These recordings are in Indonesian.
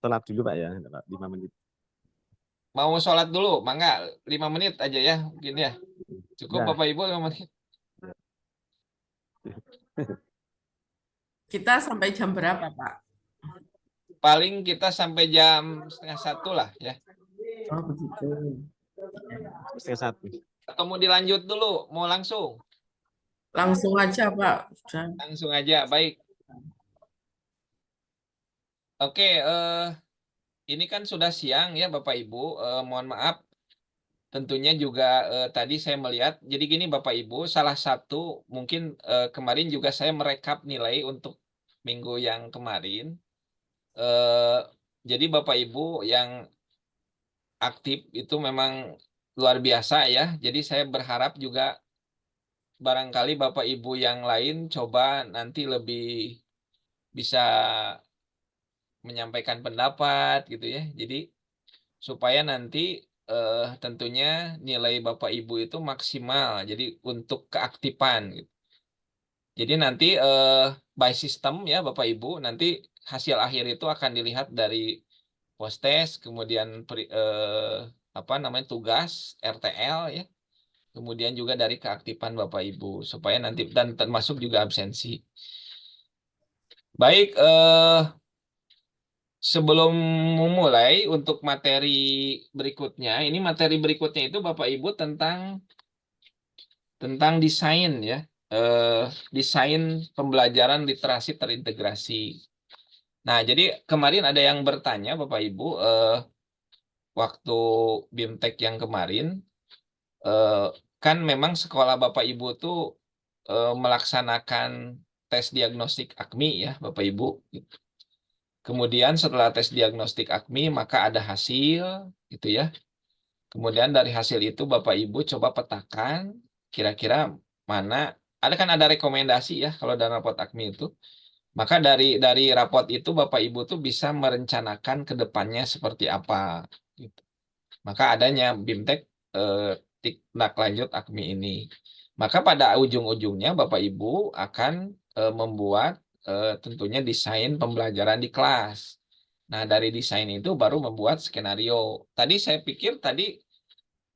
sholat dulu Pak ya, 5 menit. Mau sholat dulu, mangga 5 menit aja ya, mungkin ya. Cukup Ya. Bapak Ibu 5 menit. Kita sampai jam berapa, Pak? Paling kita sampai jam setengah 1 lah ya. Oh, begitu. Setengah 1. Atau mau dilanjut dulu, mau langsung? Langsung aja, Pak. Sudah. Langsung aja, baik. Oke, ini kan sudah siang ya Bapak Ibu. Mohon maaf, tentunya juga tadi saya melihat. Jadi gini Bapak Ibu, salah satu mungkin kemarin juga saya merekap nilai untuk minggu yang kemarin. Eh, jadi Bapak Ibu yang aktif itu memang luar biasa ya. Jadi saya berharap juga barangkali Bapak Ibu yang lain coba nanti lebih bisa menyampaikan pendapat gitu ya. Jadi supaya nanti tentunya nilai Bapak Ibu itu maksimal. Jadi untuk keaktifan gitu. Jadi nanti by system ya Bapak Ibu, nanti hasil akhir itu akan dilihat dari post test, kemudian apa namanya tugas RTL ya. Kemudian juga dari keaktifan Bapak Ibu supaya nanti dan termasuk juga absensi. Baik, sebelum memulai untuk materi berikutnya, ini materi berikutnya itu Bapak Ibu tentang desain ya, desain pembelajaran literasi terintegrasi. Nah, jadi kemarin ada yang bertanya Bapak Ibu, waktu BIMTEK yang kemarin, eh, kan memang sekolah Bapak Ibu tuh melaksanakan tes diagnostik AKMI ya Bapak Ibu. Kemudian setelah tes diagnostik AKMI maka ada hasil gitu ya. Kemudian dari hasil itu Bapak Ibu coba petakan kira-kira mana, ada kan ada rekomendasi ya kalau dalam raport AKMI itu. Maka dari raport itu Bapak Ibu tuh bisa merencanakan ke depannya seperti apa gitu. Maka adanya BIMTEK tindak lanjut AKMI ini. Maka pada ujung-ujungnya Bapak Ibu akan membuat tentunya desain pembelajaran di kelas. Nah, dari desain itu baru membuat skenario. Tadi saya pikir tadi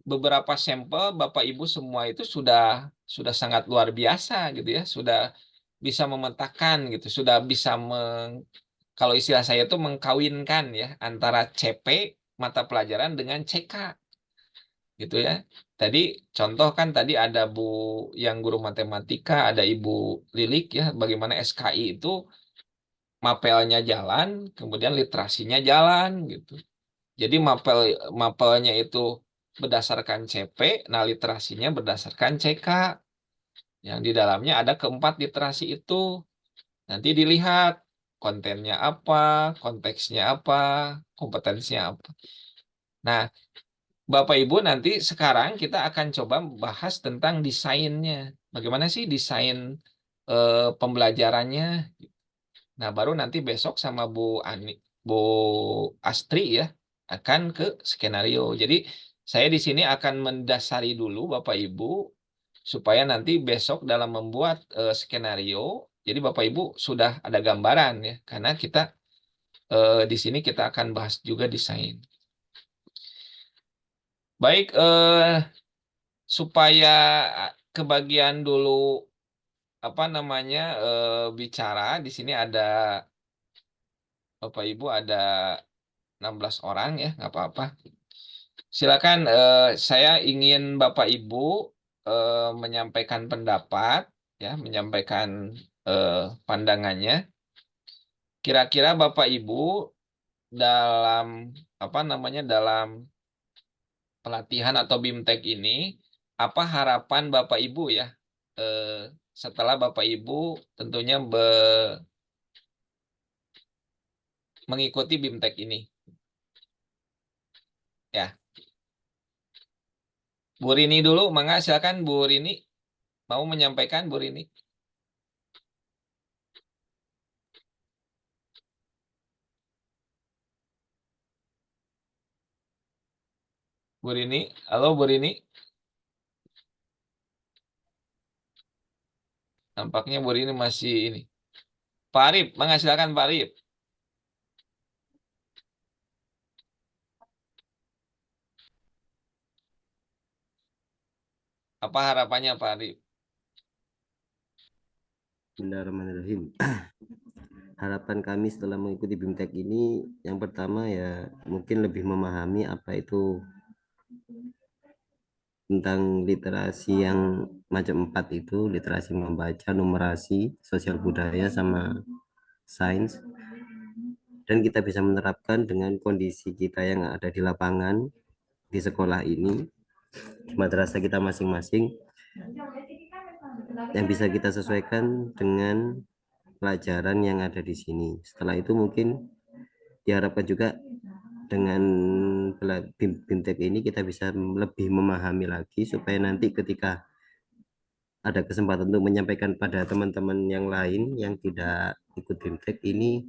beberapa sampel Bapak Ibu semua itu sudah sangat luar biasa gitu ya, sudah bisa memetakan gitu, sudah bisa kalau istilah saya itu mengkawinkan ya antara CP mata pelajaran dengan CK gitu ya. Tadi contoh kan tadi ada Bu yang guru matematika, ada Ibu Lilik ya, bagaimana SKI itu mapelnya jalan, kemudian literasinya jalan gitu. Jadi mapelnya itu berdasarkan CP, nah literasinya berdasarkan CK. Yang di dalamnya ada keempat literasi itu. Nanti dilihat kontennya apa, konteksnya apa, kompetensinya apa. Nah, Bapak Ibu nanti sekarang kita akan coba bahas tentang desainnya. Bagaimana sih desain pembelajarannya? Nah, baru nanti besok sama Bu Astri ya akan ke skenario. Jadi saya di sini akan mendasari dulu Bapak Ibu supaya nanti besok dalam membuat skenario, jadi Bapak Ibu sudah ada gambaran ya, karena kita di sini kita akan bahas juga desain. Baik, supaya kebagian dulu apa namanya bicara di sini ada Bapak Ibu ada 16 orang ya, nggak apa-apa. Silakan, saya ingin Bapak Ibu menyampaikan pendapat, ya, menyampaikan pandangannya. Kira-kira Bapak Ibu dalam apa namanya dalam pelatihan atau BIMTEK ini, apa harapan Bapak Ibu ya setelah Bapak Ibu tentunya mengikuti BIMTEK ini, ya. Bu Rini dulu, mangga silakan Bu Rini mau menyampaikan Bu Rini. Bu Rini, halo Bu Rini. Nampaknya Bu Rini masih ini. Pak Arif, mangga silakan Pak Arif. Apa harapannya Pak Arif? Bismillahirrahmanirrahim. Harapan kami setelah mengikuti BIMTEK ini, yang pertama ya mungkin lebih memahami apa itu tentang literasi yang macam 4 itu, literasi membaca, numerasi, sosial budaya, sama sains. Dan kita bisa menerapkan dengan kondisi kita yang ada di lapangan, di sekolah ini, di madrasah kita masing-masing, yang bisa kita sesuaikan dengan pelajaran yang ada di sini. Setelah itu mungkin diharapkan juga dengan BIMTEK ini kita bisa lebih memahami lagi supaya nanti ketika ada kesempatan untuk menyampaikan pada teman-teman yang lain yang tidak ikut BIMTEK ini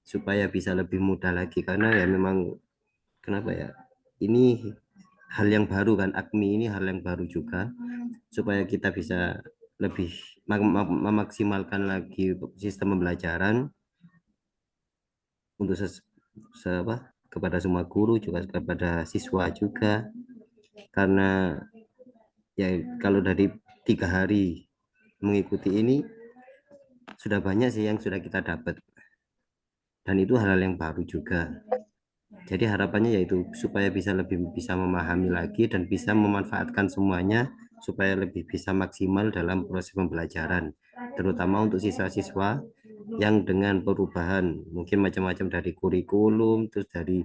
supaya bisa lebih mudah lagi, karena ya memang kenapa ya, ini hal yang baru kan, AKMI ini hal yang baru juga, supaya kita bisa lebih memaksimalkan lagi sistem pembelajaran untuk kepada semua guru juga kepada siswa juga, karena ya kalau dari 3 hari mengikuti ini sudah banyak sih yang sudah kita dapat, dan itu hal-hal yang baru juga. Jadi harapannya yaitu supaya lebih bisa memahami lagi dan bisa memanfaatkan semuanya supaya lebih bisa maksimal dalam proses pembelajaran, terutama untuk siswa-siswa yang dengan perubahan mungkin macam-macam dari kurikulum, terus dari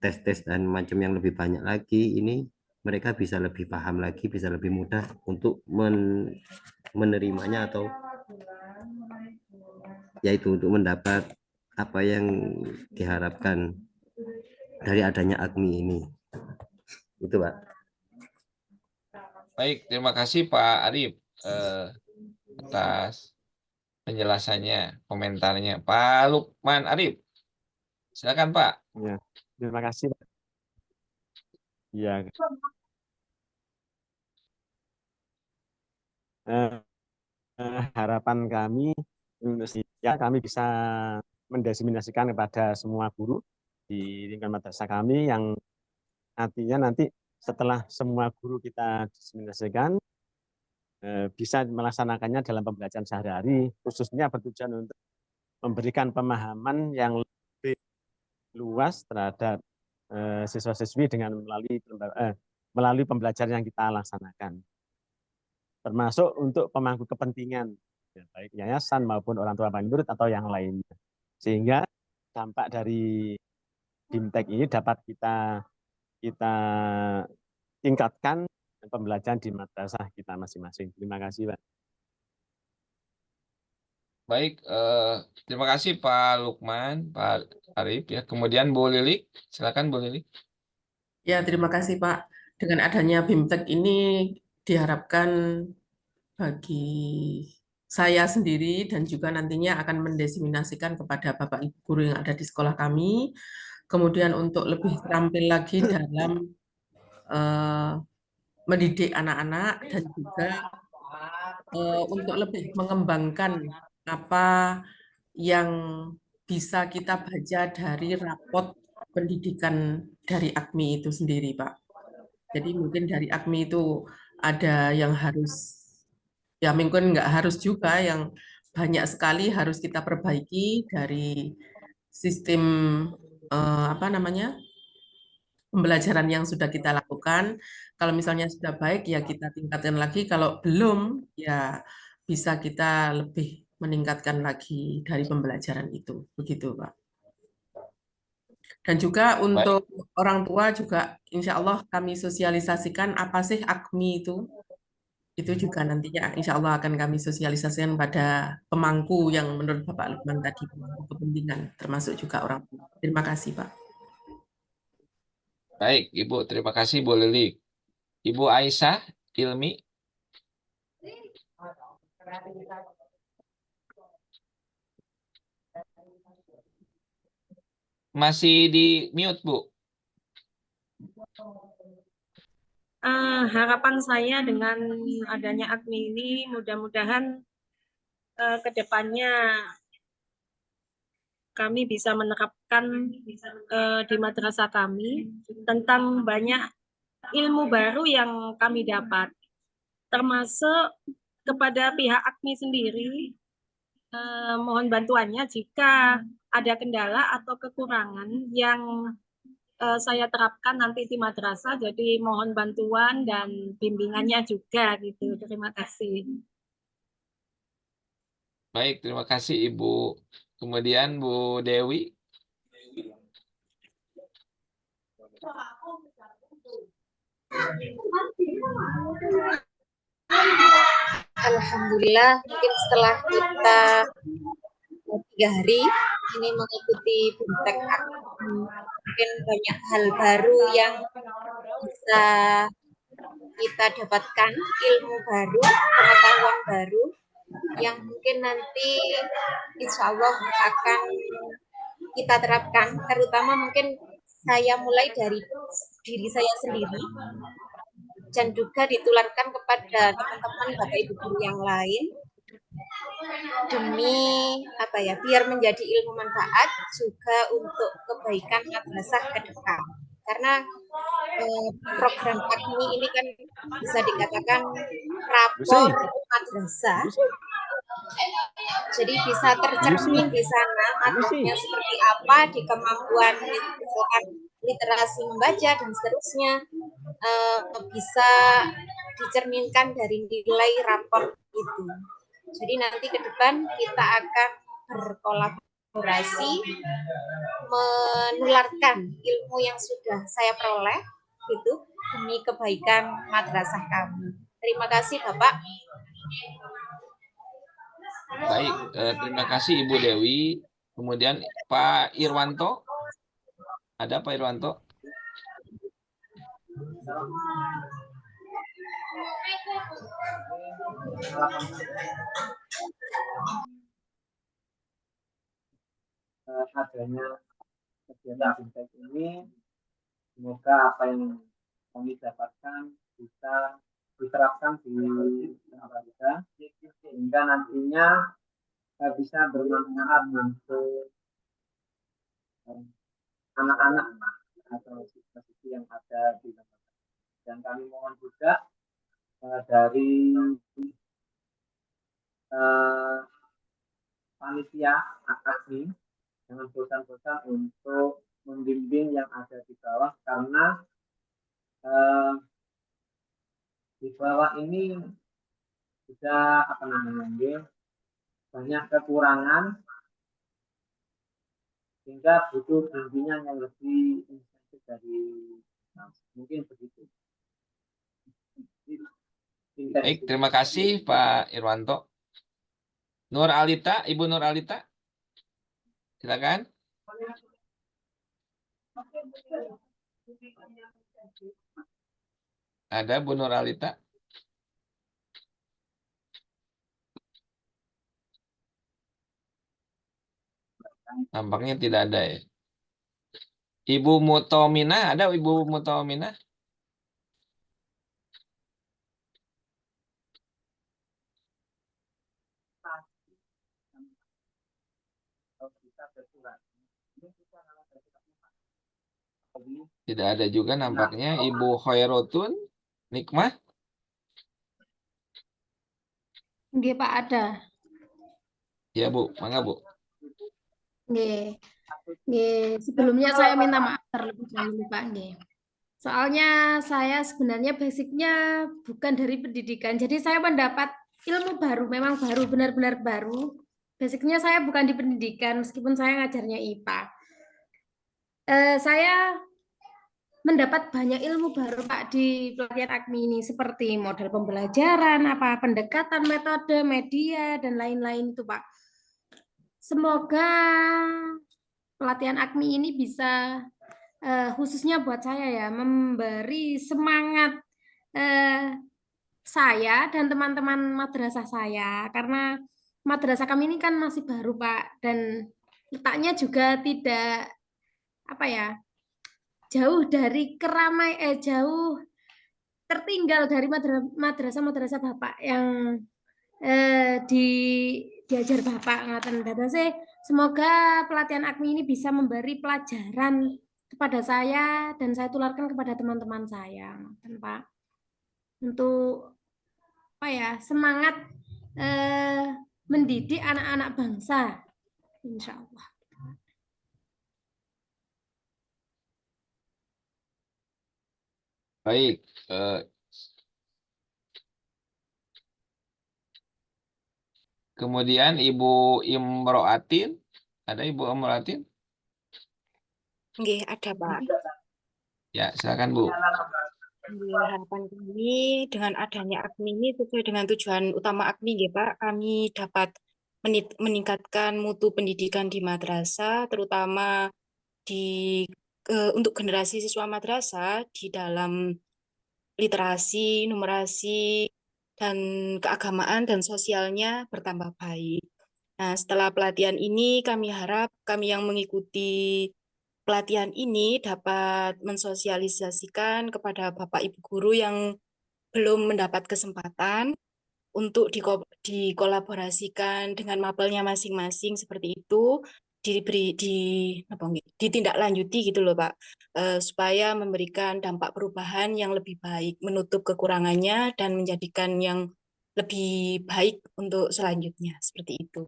tes-tes dan macam yang lebih banyak lagi, ini mereka bisa lebih paham lagi, bisa lebih mudah untuk menerimanya, atau yaitu untuk mendapat apa yang diharapkan dari adanya AKMI ini. Itu Pak. Baik, terima kasih Pak Arif atas penjelasannya, komentarnya. Pak Lukman Arif, silakan Pak. Ya, terima kasih, Pak. Ya, harapan kami ya kami bisa mendiseminasikan kepada semua guru di lingkungan madrasah kami, yang artinya nanti setelah semua guru kita diseminasikan bisa melaksanakannya dalam pembelajaran sehari-hari, khususnya bertujuan untuk memberikan pemahaman yang lebih luas terhadap siswa-siswi dengan melalui pembelajaran yang kita laksanakan, termasuk untuk pemangku kepentingan, baik yayasan maupun orang tua murid atau yang lainnya. Sehingga dampak dari BIMTEK ini dapat kita tingkatkan pembelajaran di madrasah kita masing-masing. Terima kasih, Pak. Baik, terima kasih Pak Lukman, Pak Arif ya. Kemudian Bu Lilik, silakan Bu Lilik. Ya, terima kasih Pak. Dengan adanya BIMTEK ini diharapkan bagi saya sendiri dan juga nantinya akan mendiseminasikan kepada Bapak Ibu guru yang ada di sekolah kami. Kemudian untuk lebih terampil lagi dalam mendidik anak-anak dan juga untuk lebih mengembangkan apa yang bisa kita baca dari rapot pendidikan dari AKMI itu sendiri, Pak. Jadi mungkin dari AKMI itu ada yang harus, ya mungkin nggak harus juga, yang banyak sekali harus kita perbaiki dari sistem apa namanya, pembelajaran yang sudah kita lakukan. Kalau misalnya sudah baik, ya kita tingkatkan lagi. Kalau belum, ya bisa kita lebih meningkatkan lagi dari pembelajaran itu. Begitu, Pak. Dan juga Baik, untuk orang tua juga, insya Allah kami sosialisasikan apa sih AKMI itu. Itu juga nantinya insya Allah akan kami sosialisasikan pada pemangku yang menurut Bapak Lukman tadi, pemangku kepentingan, termasuk juga orang tua. Terima kasih, Pak. baik Ibu, terima kasih Bu Lilik. Ibu Aisyah Ilmi. Masih di mute, Bu. Harapan saya dengan adanya AKMI ini mudah-mudahan ke depannya kami bisa menerapkan di madrasah kami tentang banyak ilmu baru yang kami dapat. Termasuk kepada pihak AKMI sendiri, mohon bantuannya jika ada kendala atau kekurangan yang saya terapkan nanti di madrasah, jadi mohon bantuan dan bimbingannya juga gitu. Terima kasih. Baik, terima kasih Ibu. Kemudian Bu Dewi. Alhamdulillah, mungkin setelah kita 3 hari ini mengikuti BIMTEK, mungkin banyak hal baru yang bisa kita dapatkan, ilmu baru, pengetahuan baru, yang mungkin nanti insya Allah akan kita terapkan, terutama mungkin saya mulai dari diri saya sendiri, dan juga ditularkan kepada teman-teman Bapak Ibu guru yang lain, demi biar menjadi ilmu manfaat juga untuk kebaikan madrasah ke depan. Karena program AKMI ini kan bisa dikatakan rapor madrasah, jadi bisa tercermin di sana madrasahnya seperti apa, di kemampuan misalkan literasi membaca dan seterusnya, bisa dicerminkan dari nilai rapor itu. Jadi nanti ke depan kita akan berkolaborasi menularkan ilmu yang sudah saya peroleh itu demi kebaikan madrasah kami. Terima kasih Bapak. Baik, terima kasih Ibu Dewi. Kemudian Pak Irwanto. Ada Pak Irwanto? Adanya kegiatan BIMTEK ini, semoga apa yang kami dapatkan bisa diterapkan di madrasah sehingga nantinya bisa bermanfaat untuk anak-anak atau siswa-siswi yang ada di madrasah. Dan kami mohon juga dari panitia AKMI jangan bosan-bosan untuk membimbing yang ada di bawah, karena di bawah ini sudah banyak kekurangan sehingga butuh bimbingan yang lebih intensif dari mungkin begitu. Baik, terima kasih Pak Irwanto. Nur Alita, Ibu Nur Alita, silakan. Ada Bu Nur Alita? Nampaknya tidak ada ya. Ibu Mutomina, ada Ibu Mutomina? Tidak ada juga nampaknya. Ibu Khairotun Nikmah? Nggih Pak, ada. Ya Bu, mangga Bu. Nggih. Nggih, sebelumnya saya minta maaf terlebih dahulu Pak nggih. Soalnya saya sebenarnya basicnya bukan dari pendidikan. Jadi saya mendapat ilmu baru, memang baru, benar-benar baru. Basicnya saya bukan di pendidikan meskipun saya ngajarnya IPA. Saya mendapat banyak ilmu baru Pak di pelatihan AKMI ini, seperti model pembelajaran, pendekatan, metode, media, dan lain-lain itu Pak. Semoga pelatihan AKMI ini bisa khususnya buat saya ya, memberi semangat saya dan teman-teman madrasah saya, karena madrasah kami ini kan masih baru Pak, dan letaknya juga tidak jauh dari jauh tertinggal dari madrasah-madrasah Bapak yang diajar Bapak ngaten. Semoga pelatihan AKMI ini bisa memberi pelajaran kepada saya dan saya tularkan kepada teman-teman saya, Pak. Untuk apa ya, semangat mendidik anak-anak bangsa, insya Allah. Baik, kemudian Ibu Imroatin, ada Ibu Imroatin? Nggih, ada Pak. Ya, silakan Bu. Harapan kami dengan adanya AKMI ini sesuai dengan tujuan utama AKMI, nggih Pak, kami dapat meningkatkan mutu pendidikan di madrasah, terutama untuk generasi siswa madrasah di dalam literasi, numerasi, dan keagamaan dan sosialnya bertambah baik. Nah, setelah pelatihan ini kami harap kami yang mengikuti pelatihan ini dapat mensosialisasikan kepada Bapak Ibu guru yang belum mendapat kesempatan untuk dikolaborasikan dengan mapelnya masing-masing seperti itu, ditindaklanjuti gitu loh Pak, supaya memberikan dampak perubahan yang lebih baik, menutup kekurangannya dan menjadikan yang lebih baik untuk selanjutnya seperti itu.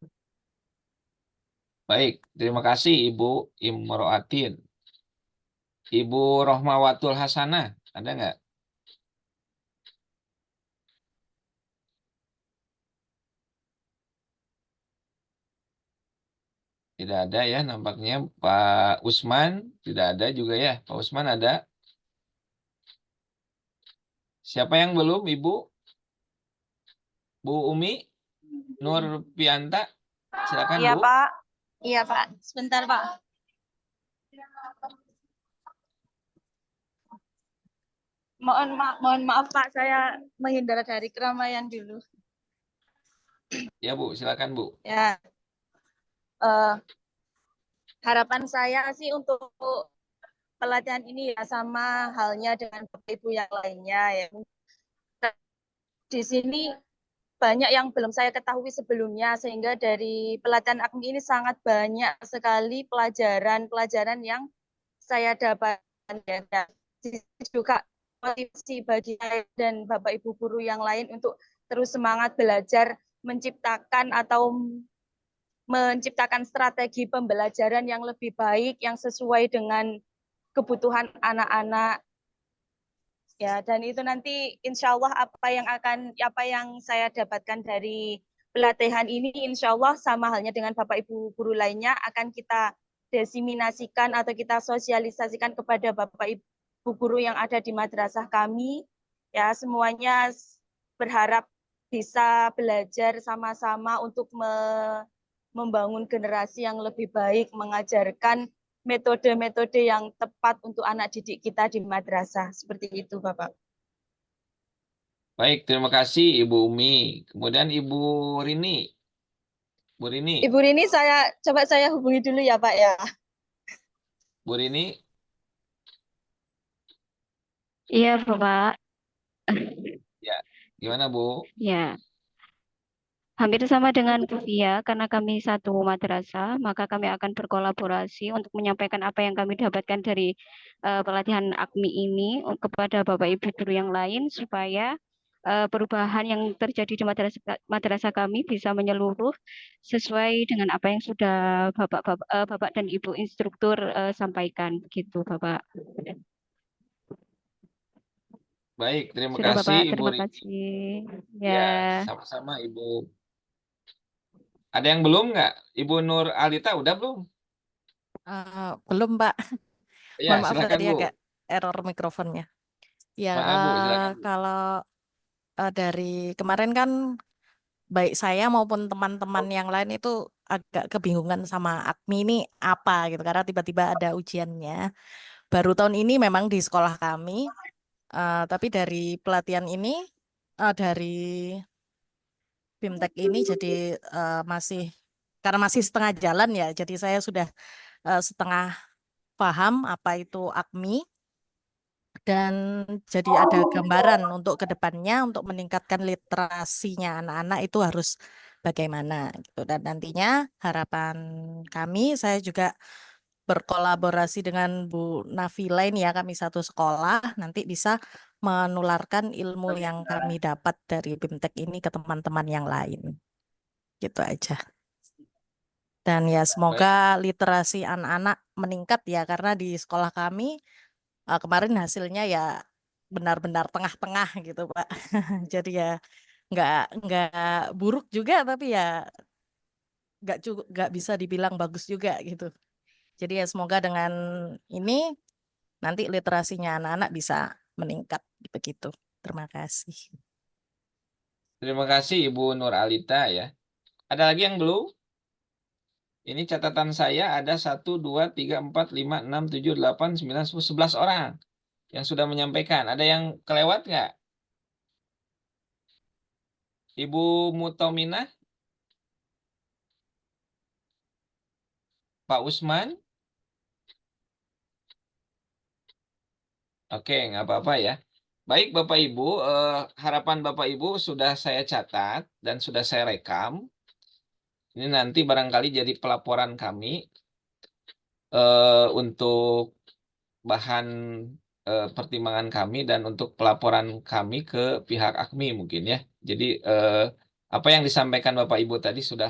Baik, terima kasih Ibu Imroatin. Ibu Rohmawatul Hasanah, ada nggak? Tidak ada ya nampaknya. Pak Usman tidak ada juga ya. Pak Usman ada? Siapa yang belum, Ibu? Bu Umi? Nur Pianta? Silakan Iya Bu. Pak, iya Pak, sebentar Pak. Mohon maaf Pak, saya menghindar dari keramaian dulu. Ya Bu, silakan Bu. Ya, harapan saya sih untuk pelatihan ini ya sama halnya dengan Bapak Ibu yang lainnya ya. Di sini banyak yang belum saya ketahui sebelumnya, sehingga dari pelatihan AKMI ini sangat banyak sekali pelajaran-pelajaran yang saya dapatkan ya. Juga motivasi bagi saya dan Bapak Ibu guru yang lain untuk terus semangat belajar, menciptakan strategi pembelajaran yang lebih baik, yang sesuai dengan kebutuhan anak-anak. Ya, dan itu nanti insya Allah apa yang saya dapatkan dari pelatihan ini insya Allah sama halnya dengan Bapak Ibu guru lainnya akan kita desiminasikan atau kita sosialisasikan kepada Bapak Ibu guru yang ada di madrasah kami. Ya, semuanya berharap bisa belajar sama-sama untuk membangun generasi yang lebih baik, mengajarkan metode-metode yang tepat untuk anak didik kita di madrasah. Seperti itu, Bapak. Baik, terima kasih Ibu Umi. Kemudian Ibu Rini. Bu Rini. Ibu Rini coba saya hubungi dulu ya, Pak ya. Bu Rini. Iya, Bapak. Ya, gimana Bu? Ya, hampir sama dengan Bu Fia, karena kami satu madrasah, maka kami akan berkolaborasi untuk menyampaikan apa yang kami dapatkan dari pelatihan AKMI ini kepada Bapak Ibu guru yang lain, supaya perubahan yang terjadi di madrasah kami bisa menyeluruh sesuai dengan apa yang sudah Bapak dan Ibu instruktur sampaikan, begitu Bapak. Baik, terima Sudah kasih Bapak, Ibu terima Rini. kasih. Ya, sama-sama Ibu. Ada yang belum nggak? Ibu Nur Alita udah belum? Belum, Pak. Ya, Mohon maaf silakan tadi Bu. agak error mikrofonnya. Ya, Maaf Bu, silakan Bu. kalau dari kemarin kan baik saya maupun teman-teman yang lain itu agak kebingungan sama AKMI ini apa gitu, karena tiba-tiba ada ujiannya. Baru tahun ini memang di sekolah kami, tapi dari pelatihan ini, dari BIMTEK ini jadi karena masih setengah jalan ya, jadi saya sudah setengah paham apa itu AKMI, dan jadi ada gambaran untuk kedepannya untuk meningkatkan literasinya anak-anak itu harus bagaimana gitu. Dan nantinya harapan kami, saya juga berkolaborasi dengan Bu Nafila ini ya, kami satu sekolah, nanti bisa menularkan ilmu yang kami dapat dari BIMTEK ini ke teman-teman yang lain. Gitu aja. Dan ya Baik. semoga literasi anak-anak meningkat ya, karena di sekolah kami kemarin hasilnya ya benar-benar tengah-tengah gitu Pak. Jadi ya nggak buruk juga, tapi ya nggak bisa dibilang bagus juga gitu. Jadi ya semoga dengan ini nanti literasinya anak-anak bisa meningkat begitu. Terima kasih. Terima kasih Ibu Nur Alita ya. Ada lagi yang belum? Ini catatan saya ada 1, 2, 3, 4, 5, 6, 7, 8, 9, 10, 11 orang yang sudah menyampaikan. Ada yang kelewat nggak? Ibu Mutominah? Pak Usman? Oke, nggak apa-apa ya. Baik Bapak Ibu, harapan Bapak Ibu sudah saya catat dan sudah saya rekam. Ini nanti barangkali jadi pelaporan kami untuk bahan pertimbangan kami dan untuk pelaporan kami ke pihak AKMI mungkin ya. Jadi apa yang disampaikan Bapak Ibu tadi sudah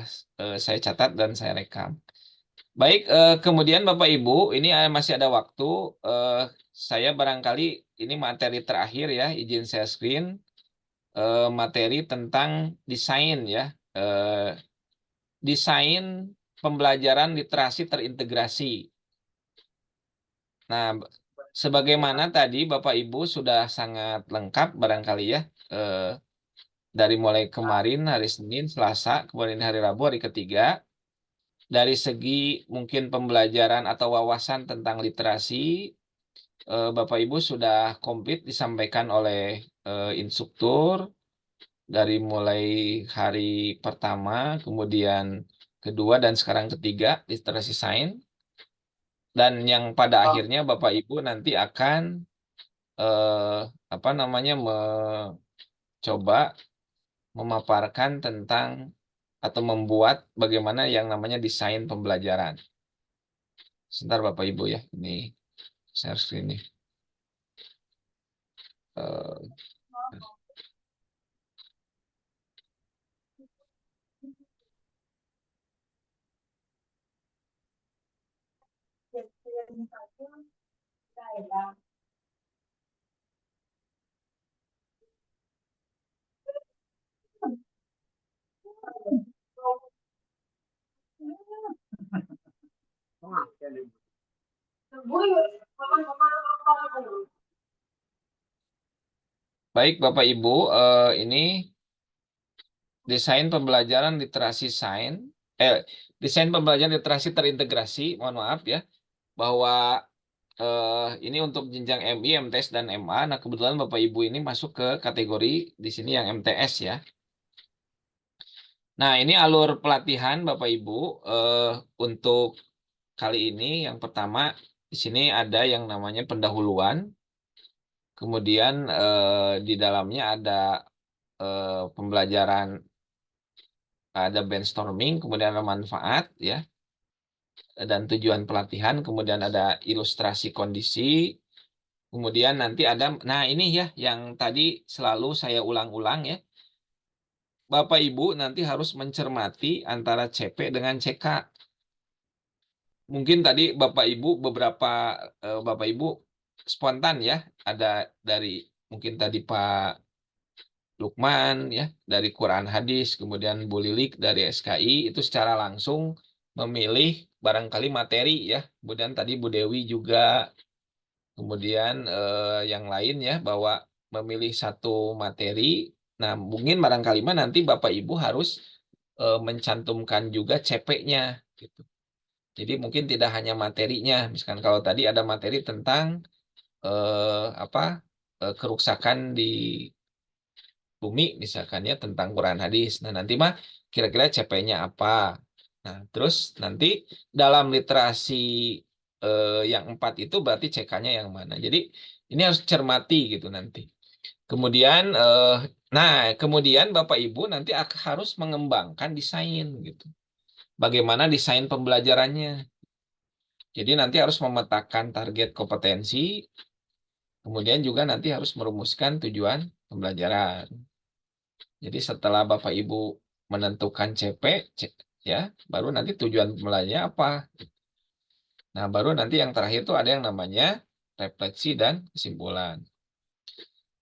saya catat dan saya rekam. Baik, kemudian Bapak Ibu, ini masih ada waktu. Saya barangkali ini materi terakhir ya, izin saya screen. Materi tentang desain ya. Desain pembelajaran literasi terintegrasi. Nah, sebagaimana tadi Bapak Ibu sudah sangat lengkap barangkali ya. Dari mulai kemarin hari Senin, Selasa, kemudian hari Rabu, hari ketiga. Dari segi mungkin pembelajaran atau wawasan tentang literasi, Bapak Ibu sudah komplit disampaikan oleh instruktur dari mulai hari pertama, kemudian kedua, dan sekarang ketiga, literasi sains. Dan yang pada akhirnya Bapak Ibu nanti akan mencoba memaparkan tentang atau membuat bagaimana yang namanya desain pembelajaran. Sebentar Bapak Ibu ya, ini share screen nih. Baik Bapak Ibu, ini desain pembelajaran literasi sains, desain pembelajaran literasi terintegrasi, mohon maaf ya, bahwa ini untuk jenjang MI, MTS, dan MA. Nah, kebetulan Bapak Ibu ini masuk ke kategori di sini yang MTS ya. Nah, ini alur pelatihan Bapak Ibu untuk kali ini. Yang pertama, di sini ada yang namanya pendahuluan. Kemudian di dalamnya ada pembelajaran, ada brainstorming, kemudian ada manfaat ya, dan tujuan pelatihan, kemudian ada ilustrasi kondisi, kemudian nanti ada, nah ini ya yang tadi selalu saya ulang-ulang ya, Bapak Ibu nanti harus mencermati antara CP dengan CK. Mungkin tadi Bapak Ibu beberapa Bapak Ibu spontan ya, ada dari mungkin tadi Pak Lukman ya dari Quran Hadis, kemudian Bu Lilik dari SKI itu secara langsung memilih barangkali materi ya. Kemudian tadi Bu Dewi juga, kemudian yang lain ya, bahwa memilih satu materi. Nah, mungkin barangkali nanti Bapak Ibu harus mencantumkan juga CP-nya gitu. Jadi mungkin tidak hanya materinya. Misalkan kalau tadi ada materi tentang kerusakan di bumi misalkan ya, tentang Quran hadis. Nah, nanti mah kira-kira CP-nya apa. Nah, terus nanti dalam literasi yang 4 itu berarti CK-nya yang mana. Jadi ini harus cermati gitu nanti. Kemudian kemudian Bapak Ibu nanti harus mengembangkan desain gitu. Bagaimana desain pembelajarannya. Jadi nanti harus memetakan target kompetensi, kemudian juga nanti harus merumuskan tujuan pembelajaran. Jadi setelah Bapak Ibu menentukan CP, ya, baru nanti tujuan pembelajarannya apa. Nah, baru nanti yang terakhir itu ada yang namanya refleksi dan kesimpulan.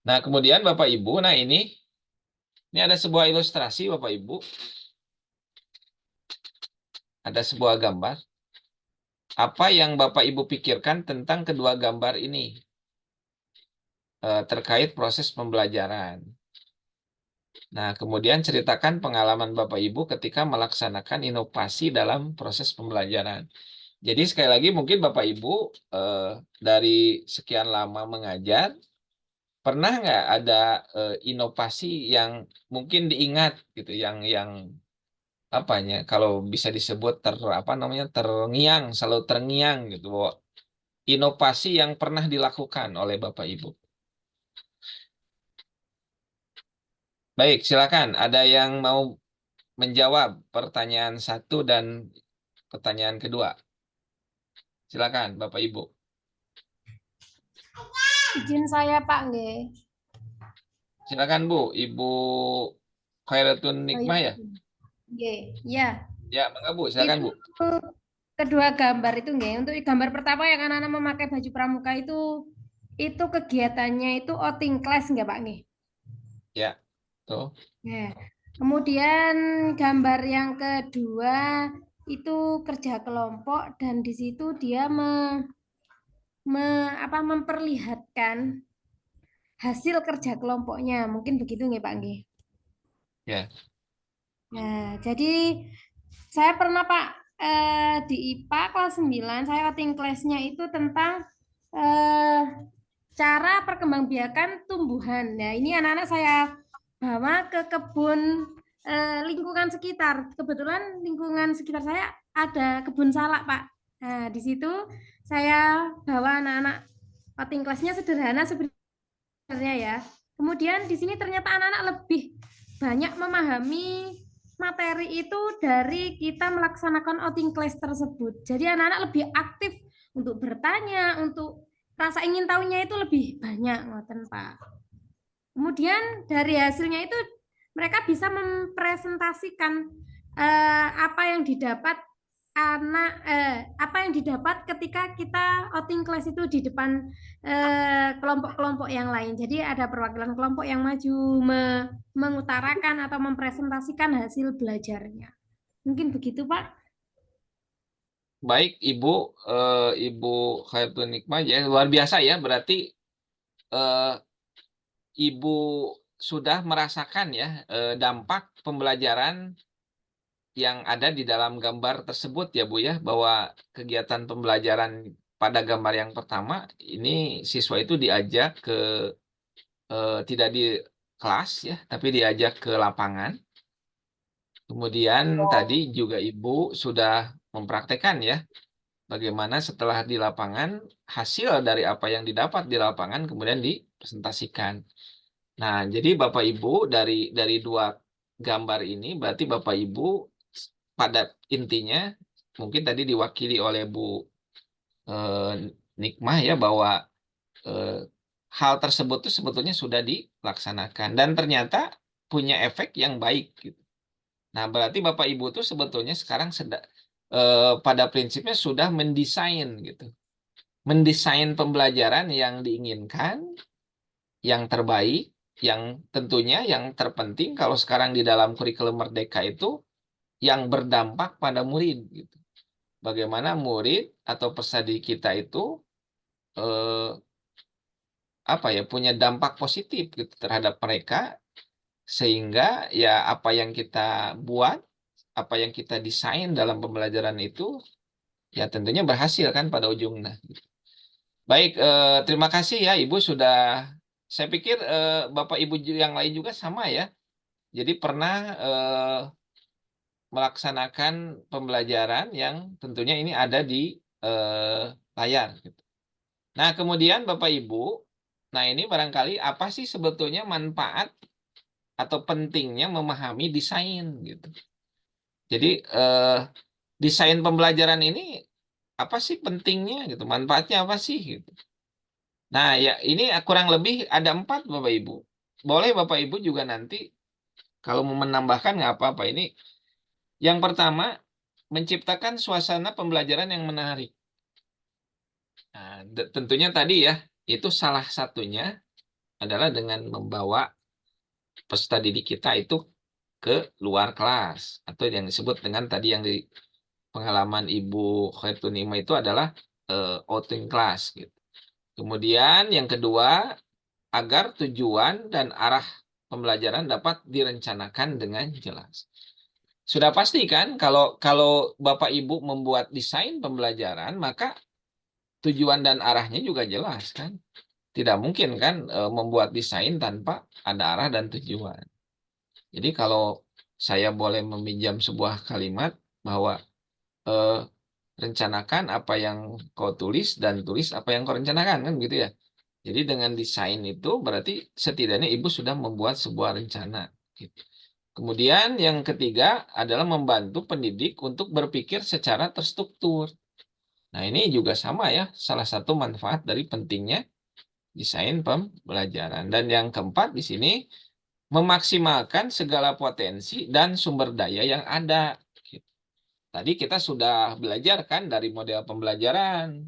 Nah, kemudian Bapak Ibu, nah ini ada sebuah ilustrasi Bapak Ibu. Ada sebuah gambar. Apa yang Bapak Ibu pikirkan tentang kedua gambar ini terkait proses pembelajaran? Nah, kemudian ceritakan pengalaman Bapak Ibu ketika melaksanakan inovasi dalam proses pembelajaran. Jadi sekali lagi mungkin Bapak Ibu dari sekian lama mengajar, pernah nggak ada inovasi yang mungkin diingat gitu, yang apanya kalau bisa disebut terngiang, selalu terngiang gitu, bahwa inovasi yang pernah dilakukan oleh Bapak Ibu. Baik, silakan. Ada yang mau menjawab pertanyaan 1 dan pertanyaan kedua? Silakan, Bapak Ibu. Izin saya Pak nggih. Silakan Bu, Ibu Khairatun Nikmah ya? Nggih, ya. Ya, mangga Bu, silakan Bu. Kedua gambar itu nggih. Untuk gambar pertama yang anak-anak memakai baju pramuka itu kegiatannya itu outing class nggak Pak nggih? Ya, tuh. Ya. Kemudian gambar yang kedua itu kerja kelompok dan di situ dia memperlihatkan hasil kerja kelompoknya. Mungkin begitu nggih Pak nggih? Ya. Nah, jadi saya pernah Pak di IPA kelas 9 saya outing kelasnya itu tentang cara perkembangbiakan tumbuhan. Nah, ini anak-anak saya bawa ke kebun lingkungan sekitar. Kebetulan lingkungan sekitar saya ada kebun salak, Pak. Nah, di situ saya bawa anak-anak outing kelasnya sederhana sebenarnya ya. Kemudian di sini ternyata anak-anak lebih banyak memahami materi itu dari kita melaksanakan outing class tersebut. Jadi anak-anak lebih aktif untuk bertanya, untuk rasa ingin tahunya itu lebih banyak, ngoten Pak. Kemudian dari hasilnya itu mereka bisa mempresentasikan apa yang didapat apa yang didapat ketika kita outing class itu di depan kelompok-kelompok yang lain. Jadi ada perwakilan kelompok yang maju mengutarakan atau mempresentasikan hasil belajarnya. Mungkin begitu, Pak. Baik, Ibu Khairatun Nikmah ya, luar biasa ya. Berarti Ibu sudah merasakan ya dampak pembelajaran yang ada di dalam gambar tersebut ya Bu ya, bahwa kegiatan pembelajaran pada gambar yang pertama ini siswa itu diajak ke tidak di kelas ya, tapi diajak ke lapangan. Kemudian tadi juga Ibu sudah mempraktekkan ya, bagaimana setelah di lapangan hasil dari apa yang didapat di lapangan kemudian dipresentasikan. Nah, jadi Bapak Ibu dari dua gambar ini berarti Bapak Ibu pada intinya mungkin tadi diwakili oleh Bu Nikmah ya, bahwa hal tersebut itu sebetulnya sudah dilaksanakan dan ternyata punya efek yang baik gitu. Nah, berarti Bapak Ibu tuh sebetulnya sekarang pada prinsipnya sudah mendesain gitu. Mendesain pembelajaran yang diinginkan, yang terbaik, yang tentunya yang terpenting kalau sekarang di dalam kurikulum Merdeka itu yang berdampak pada murid gitu. Bagaimana murid atau peserta kita itu punya dampak positif gitu terhadap mereka, sehingga ya apa yang kita buat, apa yang kita desain dalam pembelajaran itu ya tentunya berhasil kan pada ujungnya. Baik, terima kasih ya Ibu sudah, saya pikir Bapak Ibu yang lain juga sama ya. Jadi pernah melaksanakan pembelajaran yang tentunya ini ada di layar. Nah, kemudian Bapak Ibu, nah ini barangkali apa sih sebetulnya manfaat atau pentingnya memahami desain gitu. Jadi desain pembelajaran ini apa sih pentingnya gitu, manfaatnya apa sih gitu. Nah, ya ini kurang lebih ada 4 Bapak Ibu. Boleh Bapak Ibu juga nanti kalau mau menambahkan nggak apa-apa. Ini yang pertama, menciptakan suasana pembelajaran yang menarik. Nah, tentunya tadi ya, itu salah satunya adalah dengan membawa peserta didik kita itu ke luar kelas, atau yang disebut dengan tadi yang di pengalaman Ibu Khairtunima itu adalah outing class gitu. Kemudian yang kedua, agar tujuan dan arah pembelajaran dapat direncanakan dengan jelas. Sudah pasti kan kalau Bapak Ibu membuat desain pembelajaran, maka tujuan dan arahnya juga jelas kan. Tidak mungkin kan membuat desain tanpa ada arah dan tujuan. Jadi kalau saya boleh meminjam sebuah kalimat bahwa rencanakan apa yang kau tulis dan tulis apa yang kau rencanakan, kan gitu ya. Jadi dengan desain itu berarti setidaknya Ibu sudah membuat sebuah rencana gitu. Kemudian yang ketiga adalah membantu pendidik untuk berpikir secara terstruktur. Nah, ini juga sama ya, salah satu manfaat dari pentingnya desain pembelajaran. Dan yang keempat di sini, memaksimalkan segala potensi dan sumber daya yang ada. Tadi kita sudah belajar kan dari model pembelajaran,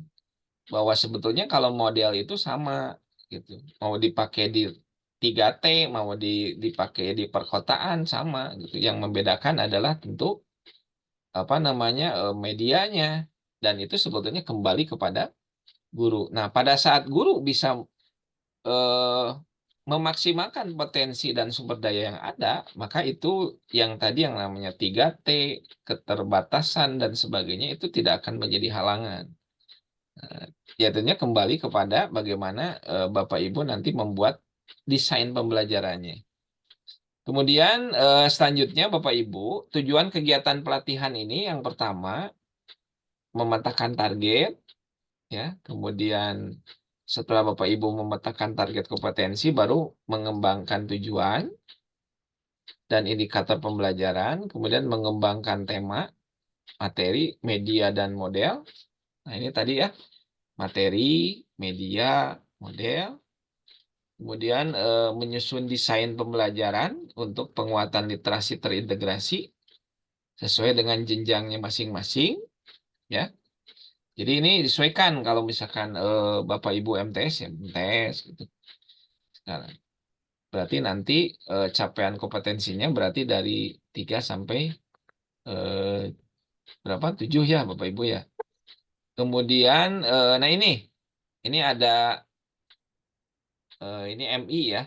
bahwa sebetulnya kalau model itu sama, gitu. Mau dipakai di 3T, mau dipakai di perkotaan sama gitu. Yang membedakan adalah tentu apa namanya medianya, dan itu sebetulnya kembali kepada guru. Nah, pada saat guru bisa memaksimalkan potensi dan sumber daya yang ada, maka itu yang tadi yang namanya 3T, keterbatasan dan sebagainya itu tidak akan menjadi halangan. Ya tentunya kembali kepada bagaimana Bapak Ibu nanti membuat desain pembelajarannya. Kemudian selanjutnya Bapak Ibu, tujuan kegiatan pelatihan ini yang pertama memetakan target, ya. Kemudian setelah Bapak Ibu memetakan target kompetensi, baru mengembangkan tujuan dan indikator pembelajaran, kemudian mengembangkan tema, materi, media dan model. Nah ini tadi ya, materi, media, model. Kemudian menyusun desain pembelajaran untuk penguatan literasi terintegrasi sesuai dengan jenjangnya masing-masing, ya. Jadi ini disesuaikan kalau misalkan Bapak Ibu MTS ya MTS gitu. Sekarang berarti nanti capaian kompetensinya berarti dari 3 sampai berapa? 7 ya Bapak Ibu ya. Kemudian nah ini ada ini MI ya.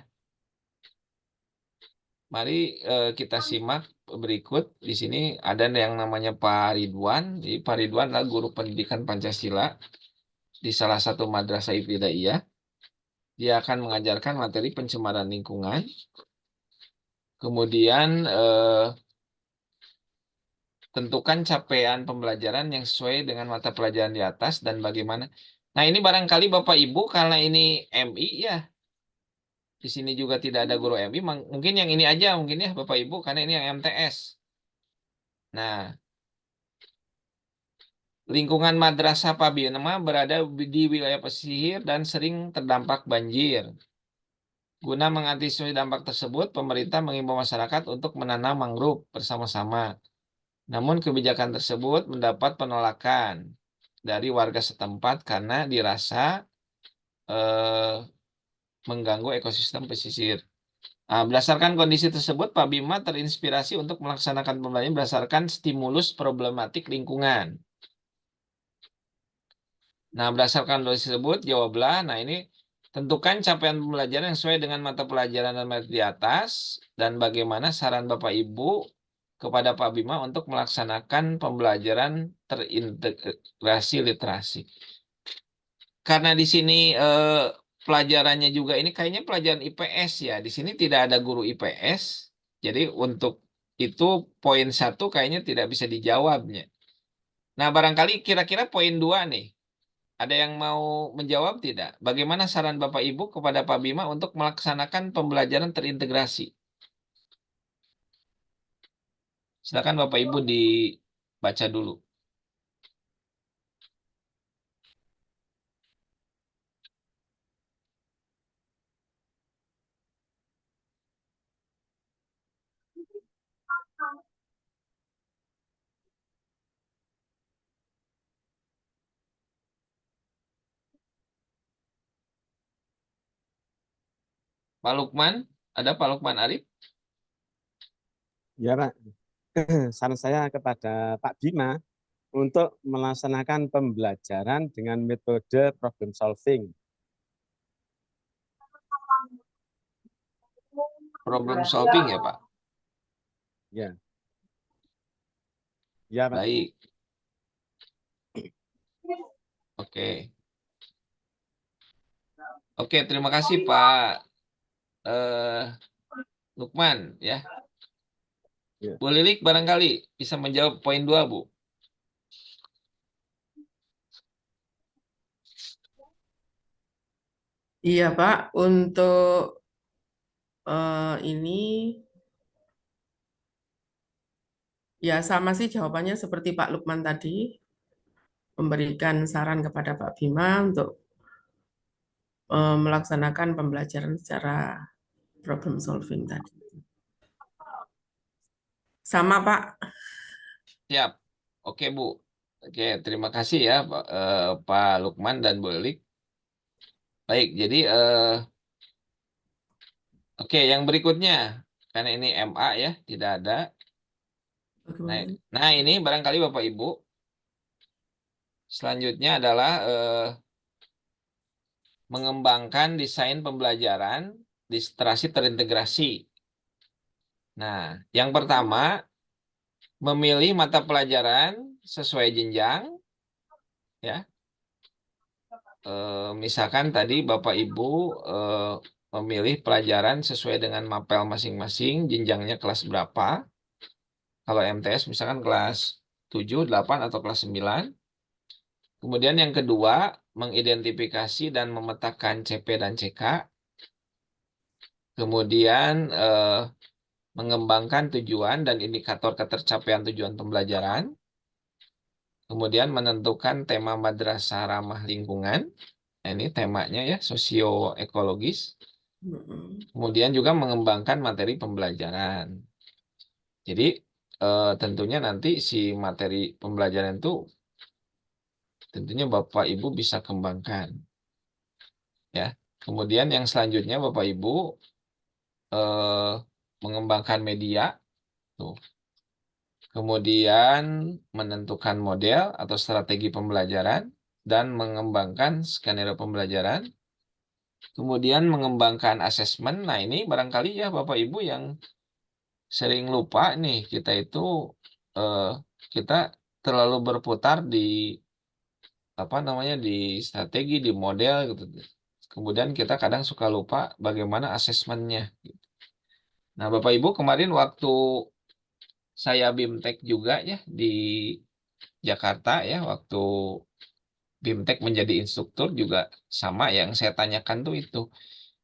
Mari kita simak berikut. Di sini ada yang namanya Pak Ridwan. Jadi Pak Ridwan adalah guru pendidikan Pancasila di salah satu madrasah ibtidaiyah. Dia akan mengajarkan materi pencemaran lingkungan. Kemudian tentukan capaian pembelajaran yang sesuai dengan mata pelajaran di atas dan bagaimana. Nah ini barangkali Bapak Ibu karena ini MI ya. Di sini juga tidak ada guru MI, mungkin yang ini aja mungkin ya Bapak Ibu, karena ini yang MTS. Nah, lingkungan Madrasah Pabinema berada di wilayah pesisir dan sering terdampak banjir. Guna mengantisipasi dampak tersebut, pemerintah mengimbau masyarakat untuk menanam mangrove bersama-sama. Namun kebijakan tersebut mendapat penolakan dari warga setempat karena dirasa mengganggu ekosistem pesisir. Nah, berdasarkan kondisi tersebut, Pak Bima terinspirasi untuk melaksanakan pembelajaran berdasarkan stimulus problematik lingkungan. Nah, berdasarkan kondisi tersebut, jawablah. Nah, ini tentukan capaian pembelajaran yang sesuai dengan mata pelajaran dan materi di atas, dan bagaimana saran Bapak Ibu kepada Pak Bima untuk melaksanakan pembelajaran terintegrasi literasi. Karena di sini pelajarannya juga ini kayaknya pelajaran IPS ya. Di sini tidak ada guru IPS. Jadi untuk itu poin 1 kayaknya tidak bisa dijawabnya. Nah, barangkali kira-kira poin 2 nih. Ada yang mau menjawab tidak? Bagaimana saran Bapak Ibu kepada Pak Bima untuk melaksanakan pembelajaran terintegrasi? Silakan Bapak Ibu dibaca dulu. Pak Lukman, ada Pak Lukman Arif? Ya Pak, saran saya kepada Pak Bima untuk melaksanakan pembelajaran dengan metode problem solving. Problem solving ya Pak? Ya. Ya Pak. Baik. Oke. Oke, terima kasih Pak Lukman ya. Ya. Bu Lilik barangkali bisa menjawab poin 2, Bu. Iya Pak, untuk ini ya sama sih jawabannya seperti Pak Lukman tadi, memberikan saran kepada Pak Bima untuk melaksanakan pembelajaran secara problem solving tadi. Sama Pak. Siap. Oke Bu. Oke, terima kasih ya Pak Lukman dan Bu Lilik. Baik, jadi oke, yang berikutnya karena ini MA ya, tidak ada. Nah, ini barangkali Bapak Ibu. Selanjutnya adalah mengembangkan desain pembelajaran literasi terintegrasi. Nah, yang pertama memilih mata pelajaran sesuai jenjang, ya. Misalkan tadi Bapak Ibu memilih pelajaran sesuai dengan mapel masing-masing, jenjangnya kelas berapa. Kalau MTS misalkan kelas 7, 8, atau kelas 9. Kemudian yang kedua, mengidentifikasi dan memetakan CP dan CK. Kemudian mengembangkan tujuan dan indikator ketercapaian tujuan pembelajaran. Kemudian menentukan tema madrasah ramah lingkungan. Nah, ini temanya ya, sosioekologis. Kemudian juga mengembangkan materi pembelajaran. Jadi tentunya nanti si materi pembelajaran itu tentunya Bapak Ibu bisa kembangkan. Ya. Kemudian yang selanjutnya Bapak Ibu mengembangkan media. Tuh. Kemudian menentukan model atau strategi pembelajaran dan mengembangkan skenario pembelajaran. Kemudian mengembangkan asesmen. Nah, ini barangkali ya Bapak Ibu yang sering lupa nih, kita itu kita terlalu berputar di apa namanya, di strategi, di model gitu. Kemudian kita kadang suka lupa bagaimana asesmennya. Nah, Bapak Ibu kemarin waktu saya BIMTEK juga ya di Jakarta ya, waktu BIMTEK menjadi instruktur juga sama yang saya tanyakan tuh itu.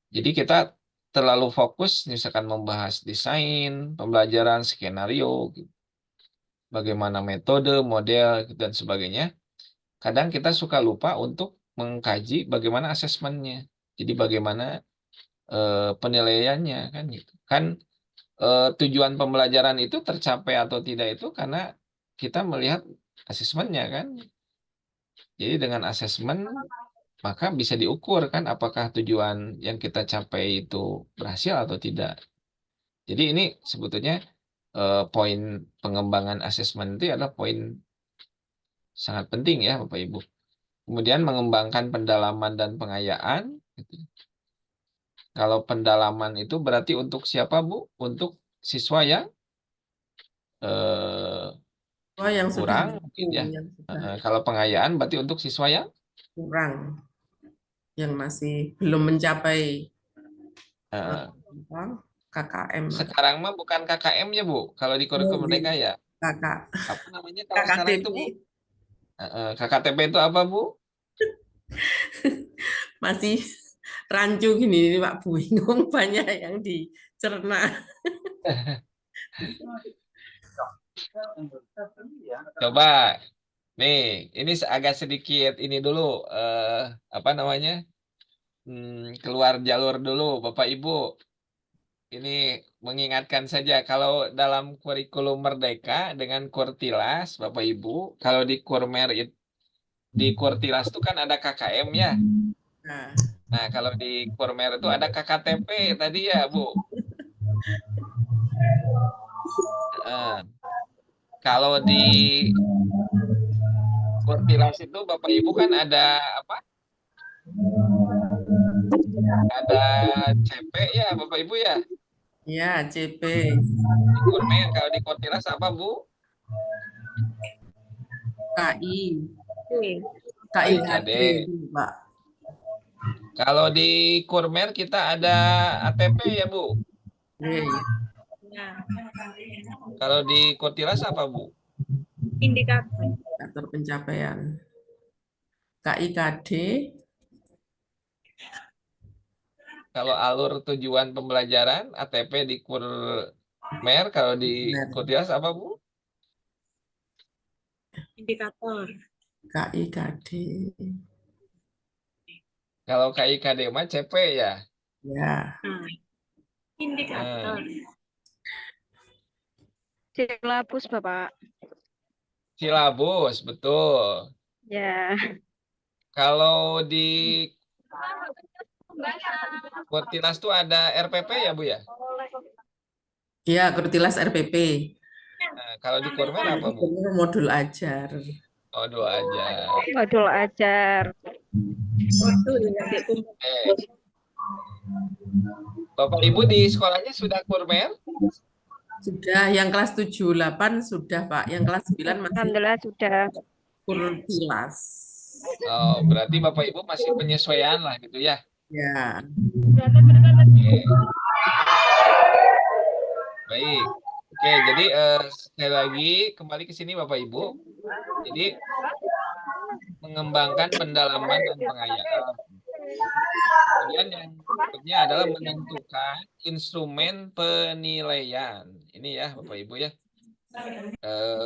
Jadi kita terlalu fokus misalkan membahas desain, pembelajaran, skenario, gitu. Bagaimana metode, model, dan sebagainya. Kadang kita suka lupa untuk mengkaji bagaimana asesmennya. Jadi bagaimana penilaiannya kan gitu. Kan tujuan pembelajaran itu tercapai atau tidak itu karena kita melihat asesmennya kan. Jadi dengan asesmen maka bisa diukur kan apakah tujuan yang kita capai itu berhasil atau tidak. Jadi ini sebetulnya poin pengembangan asesmen itu adalah poin sangat penting ya Bapak Ibu. Kemudian mengembangkan pendalaman dan pengayaan. Kalau pendalaman itu berarti untuk siapa Bu? Untuk siswa yang kurang mungkin ya. Kalau pengayaan berarti untuk siswa yang kurang, yang masih belum mencapai KKM. Sekarang mah bukan KKM ya Bu, kalau di kurikulum Merdeka ya. Apa namanya kalau sekarang itu Bu? KKTP itu apa Bu? Masih rancu gini Pak, bingung, banyak yang dicerna. Coba nih, ini agak sedikit ini dulu apa namanya? Keluar jalur dulu Bapak Ibu. Ini mengingatkan saja kalau dalam kurikulum Merdeka dengan Kurtilas Bapak Ibu, kalau di Kurmer di Kurtilas itu kan ada KKM ya. Nah, kalau di Kurmer itu ada KKTP tadi ya, Bu. Kalau di Kurtilas itu Bapak Ibu kan ada apa? Ada CP ya, Bapak Ibu ya. Ya, CP. Di Kurmer, kalau di Kurtilas apa, Bu? KI. KIKD. KIKD, Pak. Kalau di Kurmer kita ada ATP ya, Bu. Kalau di Kurtilas apa, Bu? Indikator pencapaian. KIKD. Kalau alur tujuan pembelajaran, ATP di Kurmer, kalau di Kurtilas apa, Bu? Indikator. KIKD. Kalau KIKD mah CP ya? Ya. Indikator. Silabus, Bapak. Silabus, betul. Ya. Kalau di Kurtilas tuh ada RPP ya, Bu ya? Ya, Kurtilas RPP. Nah, kalau di Kurmer apa, Bu? Modul ajar. Modul ajar. Modul ajar. Bapak Ibu di sekolahnya sudah Kurmer? Sudah, yang kelas 7, 8 sudah, Pak. Yang kelas 9 masih Alhamdulillah sudah. Kurtilas. Oh, berarti Bapak Ibu masih penyesuaian lah gitu ya? Ya. Oke. Baik. Oke, jadi sekali lagi kembali ke sini Bapak Ibu. Jadi mengembangkan pendalaman dan pengayaan. Kemudian yang berikutnya adalah menentukan instrumen penilaian. Ini ya Bapak Ibu ya.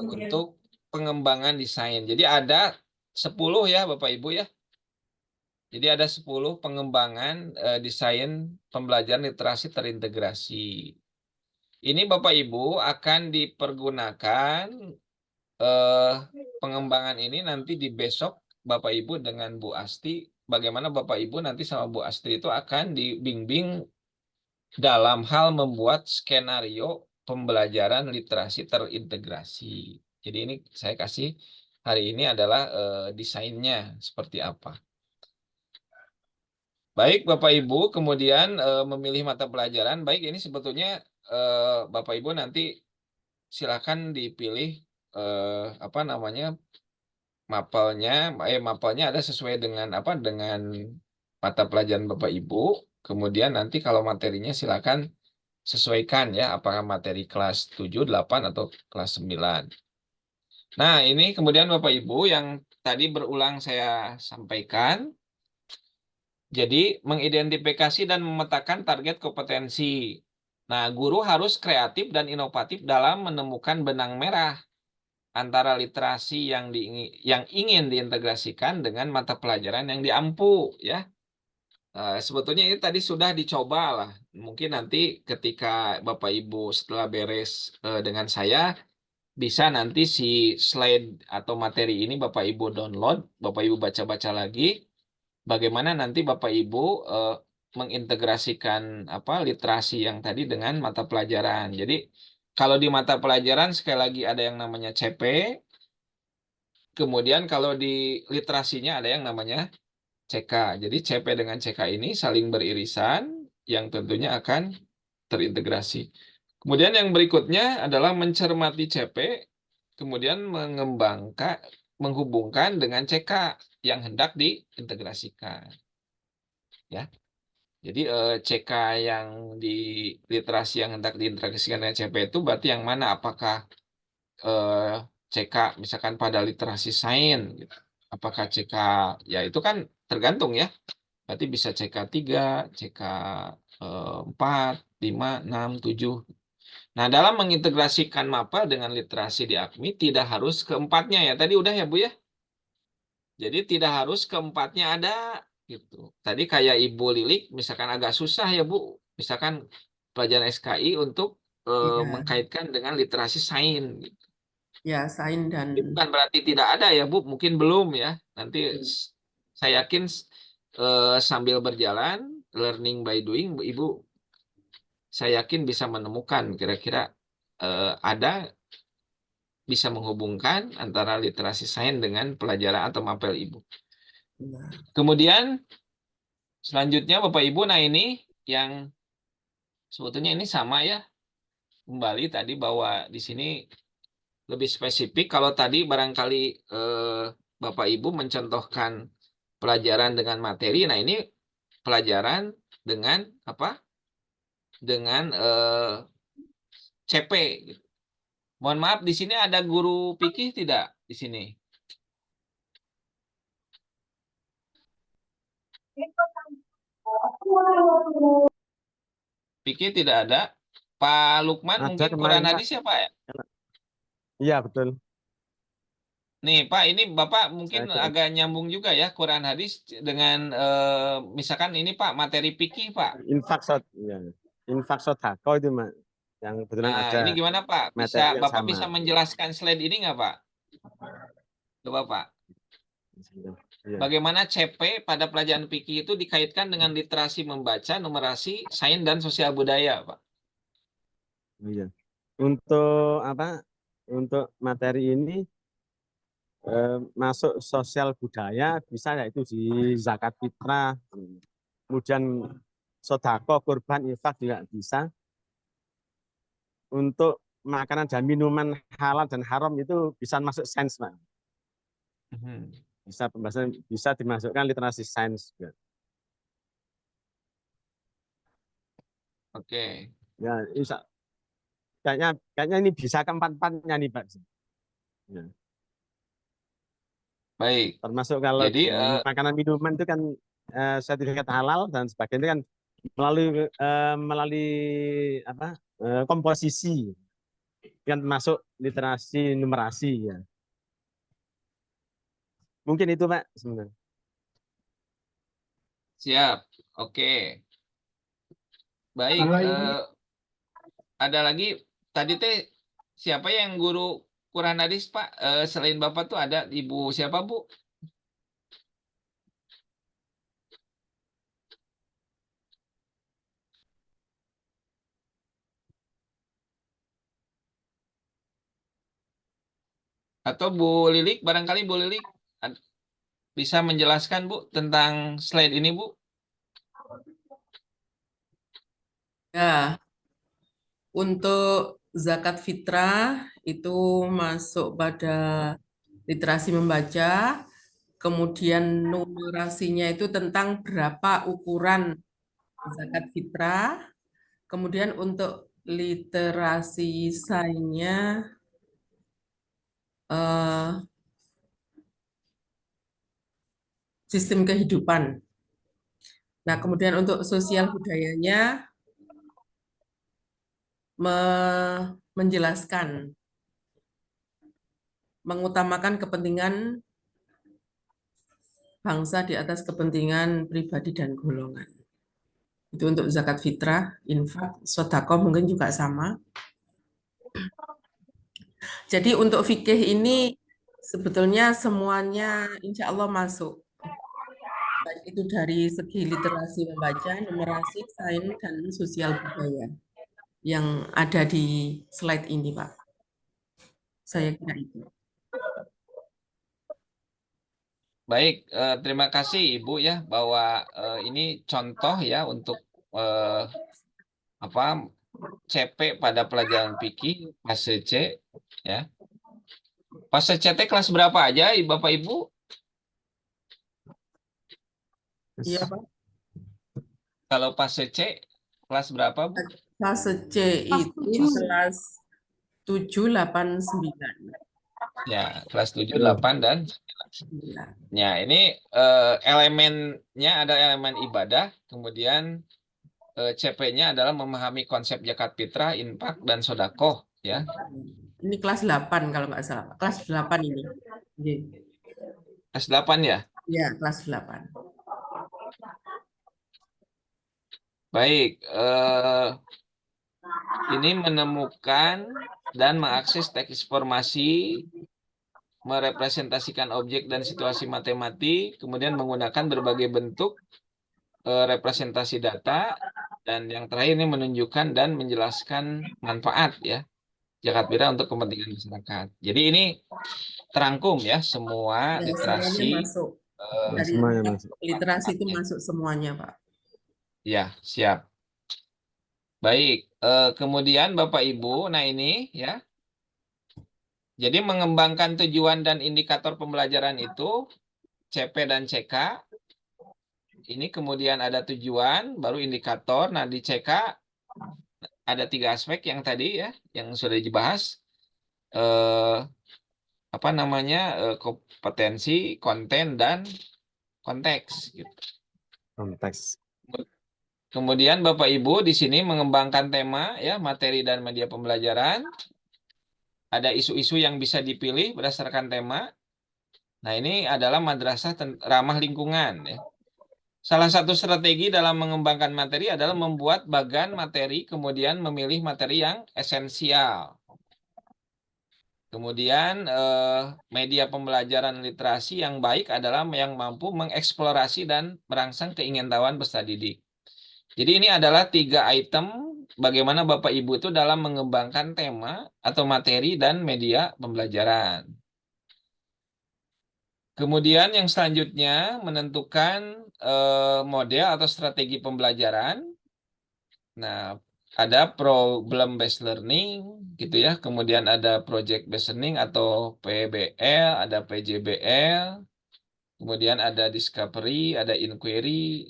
Untuk pengembangan desain. Jadi ada 10 ya Bapak Ibu ya. Jadi ada 10 pengembangan desain pembelajaran literasi terintegrasi. Ini Bapak Ibu akan dipergunakan pengembangan ini nanti di besok Bapak Ibu dengan Bu Asti. Bagaimana Bapak Ibu nanti sama Bu Asti itu akan dibimbing dalam hal membuat skenario pembelajaran literasi terintegrasi. Jadi ini saya kasih hari ini adalah desainnya seperti apa. Baik Bapak Ibu, kemudian memilih mata pelajaran. Baik, ini sebetulnya Bapak Ibu nanti silakan dipilih apa namanya mapelnya. Mapelnya ada sesuai dengan apa dengan mata pelajaran Bapak Ibu. Kemudian nanti kalau materinya silakan sesuaikan ya apakah materi kelas 7, 8 atau kelas 9. Nah, ini kemudian Bapak Ibu yang tadi berulang saya sampaikan. Jadi, mengidentifikasi dan memetakan target kompetensi. Nah, guru harus kreatif dan inovatif dalam menemukan benang merah antara literasi yang ingin diintegrasikan dengan mata pelajaran yang diampu, ya. Sebetulnya ini tadi sudah dicoba lah. Mungkin nanti ketika Bapak Ibu setelah beres dengan saya, bisa nanti si slide atau materi ini Bapak Ibu download, Bapak Ibu baca-baca lagi. Bagaimana nanti Bapak Ibu mengintegrasikan apa literasi yang tadi dengan mata pelajaran. Jadi kalau di mata pelajaran sekali lagi ada yang namanya CP. Kemudian kalau di literasinya ada yang namanya CK. Jadi CP dengan CK ini saling beririsan yang tentunya akan terintegrasi. Kemudian yang berikutnya adalah mencermati CP, kemudian menghubungkan dengan CK yang hendak diintegrasikan. Ya. Jadi CK yang di literasi yang hendak diintegrasikan dengan CP itu berarti yang mana? Apakah CK misalkan pada literasi sains gitu. Apakah CK ya itu kan tergantung ya. Berarti bisa CK 3, CK 4, 5, 6, 7. Nah, dalam mengintegrasikan MAPA dengan literasi di AKMI tidak harus keempatnya ya. Tadi udah ya Bu ya? Jadi tidak harus keempatnya ada gitu. Tadi kayak Ibu Lilik misalkan agak susah ya Bu. Misalkan pelajaran SKI untuk mengkaitkan dengan literasi sains gitu. Ya, sains dan Bukan berarti tidak ada ya Bu, mungkin belum ya. Nanti saya yakin sambil berjalan, learning by doing, Ibu, saya yakin bisa menemukan kira-kira ada bisa menghubungkan antara literasi sains dengan pelajaran atau mapel Ibu. Kemudian selanjutnya Bapak Ibu, nah ini yang sebetulnya ini sama ya, kembali tadi bahwa di sini lebih spesifik. Kalau tadi barangkali Bapak Ibu mencontohkan pelajaran dengan materi, nah ini pelajaran dengan apa? Dengan CP. Mohon maaf, di sini ada guru fikih tidak di sini? Fikih tidak ada. Pak Lukman Ada mungkin kemarin, Quran Pak. hadis ya Pak ya? Iya, betul. Nih Pak, ini Bapak mungkin Saya agak nyambung juga ya Quran hadis dengan misalkan ini Pak materi fikih Pak. infak ya. Infak sodako itu, Mak. Yang kebetulan Nah, ada ini gimana Pak? materi yang Bapak sama. bisa menjelaskan slide ini nggak Pak? Coba Pak. Iya. Bagaimana CP pada pelajaran fikih itu dikaitkan dengan literasi membaca, numerasi, sains dan sosial budaya, Pak? Iya. Untuk apa? Untuk materi ini masuk sosial budaya bisa yaitu di zakat fitrah, kemudian sodako, kurban, infak juga bisa. Untuk makanan dan minuman halal dan haram itu bisa masuk sains, Pak. Bisa pembahasan, bisa dimasukkan literasi sains juga. Oke. Ya, kayaknya ini bisa keempat-empatnya nih, Pak. Ya. Baik. Termasuk kalau Jadi makanan minuman itu kan sertifikat halal dan sebagainya kan melalui apa komposisi kan masuk literasi numerasi ya. Mungkin itu Pak sebenarnya. Siap. Oke. Baik. Ada lagi tadi teh siapa yang guru Quran hadis Pak? Selain Bapak tuh ada Ibu siapa Bu? Atau Bu Lilik, barangkali Bu Lilik bisa menjelaskan Bu tentang slide ini Bu? Ya, untuk zakat fitrah itu masuk pada literasi membaca, kemudian numerasinya itu tentang berapa ukuran zakat fitrah, kemudian untuk literasi sainsnya sistem kehidupan. Nah, kemudian untuk sosial budayanya menjelaskan, mengutamakan kepentingan bangsa di atas kepentingan pribadi dan golongan. Itu untuk zakat fitrah, infak, sedekah mungkin juga sama. Jadi untuk fikih ini sebetulnya semuanya insya Allah masuk. Baik itu dari segi literasi membaca, numerasi, sains, dan sosial budaya yang ada di slide ini, Pak. Saya kira itu. Baik, terima kasih Ibu ya bahwa ini contoh ya untuk CP pada pelajaran fikih fase C ya. Fase C kelas berapa aja Bapak Ibu? Iya, Pak. Kalau fase C kelas berapa Bu? Fase C itu kelas 7, 8, 9. Ya, kelas 7, 8, dan 9. Ya, ini elemennya ada elemen ibadah, kemudian CP-nya adalah memahami konsep zakat fitrah, infak, dan sodakoh. Ya. Ini kelas 8 kalau nggak salah. Kelas 8 ini. Kelas 8 ya? Ya, kelas 8. Baik, ini menemukan dan mengakses teks informasi merepresentasikan objek dan situasi matematik, kemudian menggunakan berbagai bentuk representasi data, dan yang terakhir ini menunjukkan dan menjelaskan manfaat ya zakat fitrah untuk kepentingan masyarakat. Jadi ini terangkum ya semua Ya, semuanya literasi. masuk. Dari Semuanya 4 masuk. literasi itu masuk semuanya, Pak. Ya, siap. Baik, kemudian Bapak Ibu, nah ini ya. Jadi mengembangkan tujuan dan indikator pembelajaran itu CP dan CK. Ini kemudian ada tujuan, baru indikator. Nah, di CK ada 3 aspek yang tadi ya, yang sudah dibahas. Apa namanya? Kompetensi, konten, dan konteks. Gitu. Konteks. Kemudian Bapak Ibu di sini mengembangkan tema ya, materi dan media pembelajaran. Ada isu-isu yang bisa dipilih berdasarkan tema. Nah, ini adalah madrasah ramah lingkungan ya. Salah satu strategi dalam mengembangkan materi adalah membuat bagan materi, kemudian memilih materi yang esensial. Kemudian media pembelajaran literasi yang baik adalah yang mampu mengeksplorasi dan merangsang keingintahuan peserta didik. Jadi ini adalah 3 item bagaimana Bapak Ibu itu dalam mengembangkan tema atau materi dan media pembelajaran. Kemudian yang selanjutnya menentukan model atau strategi pembelajaran. Nah, ada problem based learning gitu ya. Kemudian ada project based learning atau PBL, ada PJBL. Kemudian ada discovery, ada inquiry.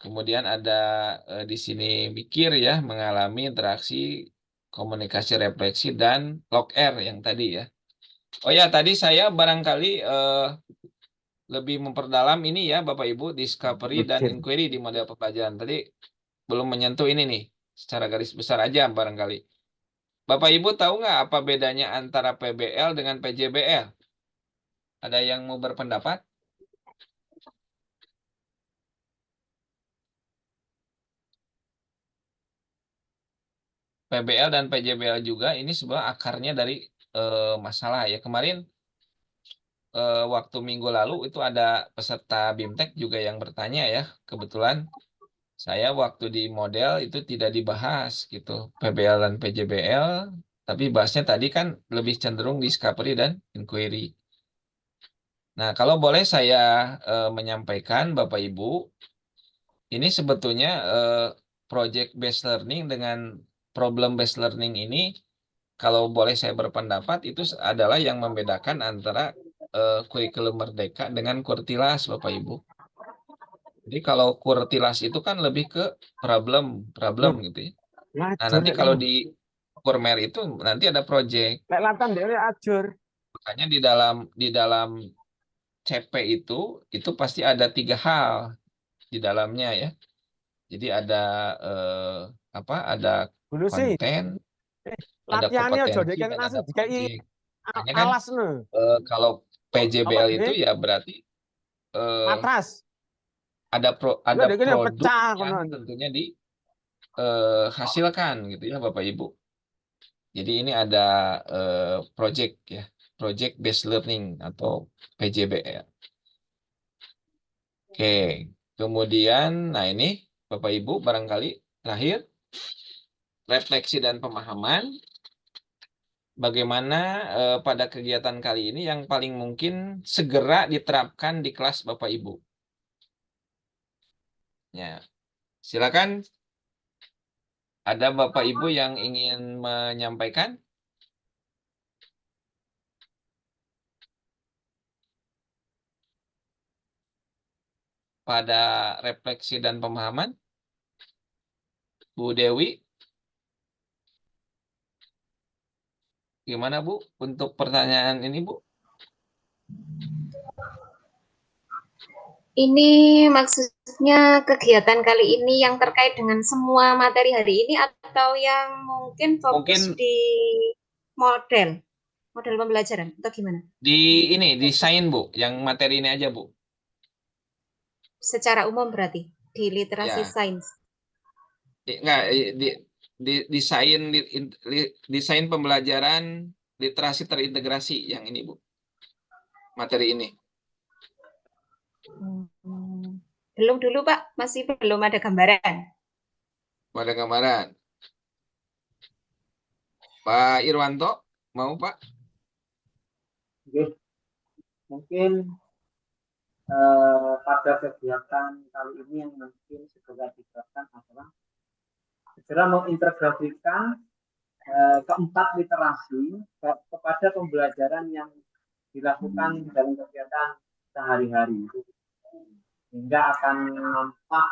Kemudian ada di sini mikir ya, mengalami interaksi, komunikasi refleksi, dan log R yang tadi ya. Oh ya, tadi saya barangkali lebih memperdalam ini ya Bapak Ibu, discovery dan inquiry di model pembelajaran. Tadi belum menyentuh ini nih, secara garis besar aja barangkali. Bapak Ibu tahu nggak apa bedanya antara PBL dengan PJBL? Ada yang mau berpendapat? PBL dan PJBL juga ini sebenarnya akarnya dari masalah ya. Kemarin waktu minggu lalu itu ada peserta BIMTEK juga yang bertanya ya. Kebetulan saya waktu di model itu tidak dibahas gitu PBL dan PJBL, tapi bahasnya tadi kan lebih cenderung discovery dan inquiry. Nah, kalau boleh saya menyampaikan Bapak Ibu, ini sebetulnya project based learning dengan problem based learning ini, kalau boleh saya berpendapat, itu adalah yang membedakan antara kurikulum merdeka dengan kurtilas Bapak Ibu. Jadi kalau kurtilas itu kan lebih ke problem gitu ya. Nah, nanti kalau di kurmer itu nanti ada project. Makanya di dalam CP itu pasti ada 3 hal di dalamnya ya. Jadi ada ada konten, ada kompetensi, dan ada project. Makanya kan kalau PJBL itu ya berarti ada produk yang tentunya dihasilkan gitu ya Bapak Ibu. Jadi ini ada project ya, project based learning atau PJBL. Oke, kemudian nah ini Bapak Ibu barangkali terakhir refleksi dan pemahaman. Bagaimana pada kegiatan kali ini yang paling mungkin segera diterapkan di kelas Bapak Ibu. Ya, silakan. Ada Bapak Ibu yang ingin menyampaikan? Pada refleksi dan pemahaman? Bu Dewi? Gimana Bu untuk pertanyaan ini Bu? Ini maksudnya kegiatan kali ini yang terkait dengan semua materi hari ini atau yang mungkin fokus di model pembelajaran atau gimana? Di ini, desain Bu, yang materi ini aja Bu. Secara umum berarti di literasi Ya. sains. Enggak, desain pembelajaran literasi terintegrasi yang ini Bu. materi ini? Belum dulu Pak, masih belum ada gambaran. Ada gambaran. Pak Irwanto, mau Pak? Oke. Mungkin pada kegiatan kali ini yang mungkin segera diterapkan adalah segera mengintegrasikan keempat literasi kepada pembelajaran yang dilakukan dalam kegiatan sehari-hari, sehingga akan nampak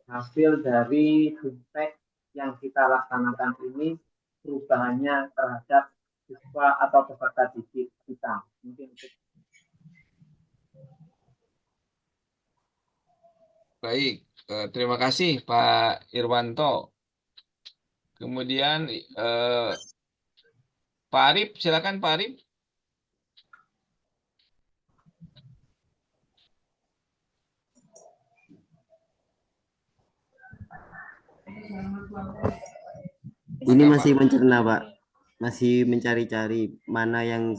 hasil dari fintech yang kita laksanakan ini perubahannya terhadap siswa atau peserta didik kita. Mungkin itu. Baik, terima kasih Pak Irwanto. Kemudian Pak Arif, silakan Pak Arif. Ini Maka, masih Pak. mencerna, Pak. Masih mencari-cari mana yang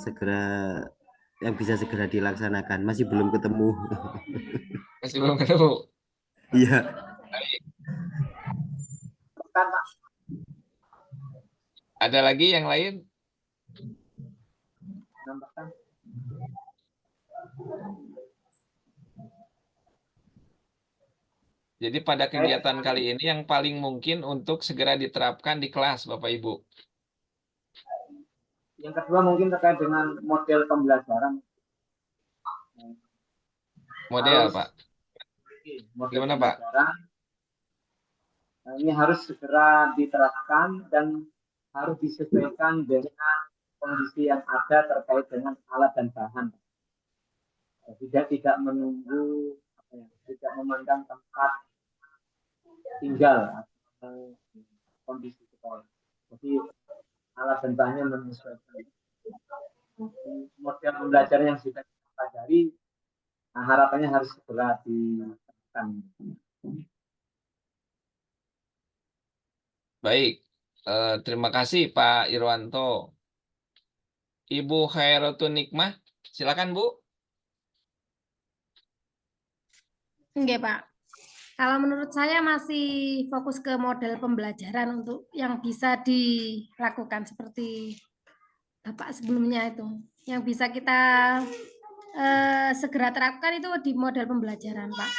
bisa segera dilaksanakan. Masih belum ketemu. Masih belum ketemu. Iya. Baik. Ada lagi yang lain? Jadi pada kegiatan kali ini yang paling mungkin untuk segera diterapkan di kelas, Bapak Ibu. Yang kedua mungkin terkait dengan model pembelajaran. Model, Pak. Model Gimana, pembelajaran, Pak? Ini harus segera diterapkan dan harus disesuaikan dengan kondisi yang ada terkait dengan alat dan bahan. Tidak menunggu, tidak memandang tempat tinggal atau kondisi sekolah. Jadi alat dan bahannya menyesuaikan. Model pembelajaran yang sudah kita pelajari, harapannya harus segera diterapkan. Baik, terima kasih Pak Irwanto. Ibu Khairotun Nikmah, silakan Bu. Enggak, Pak. Kalau menurut saya masih fokus ke model pembelajaran untuk yang bisa dilakukan seperti Bapak sebelumnya itu. Yang bisa kita segera terapkan itu di model pembelajaran, Pak.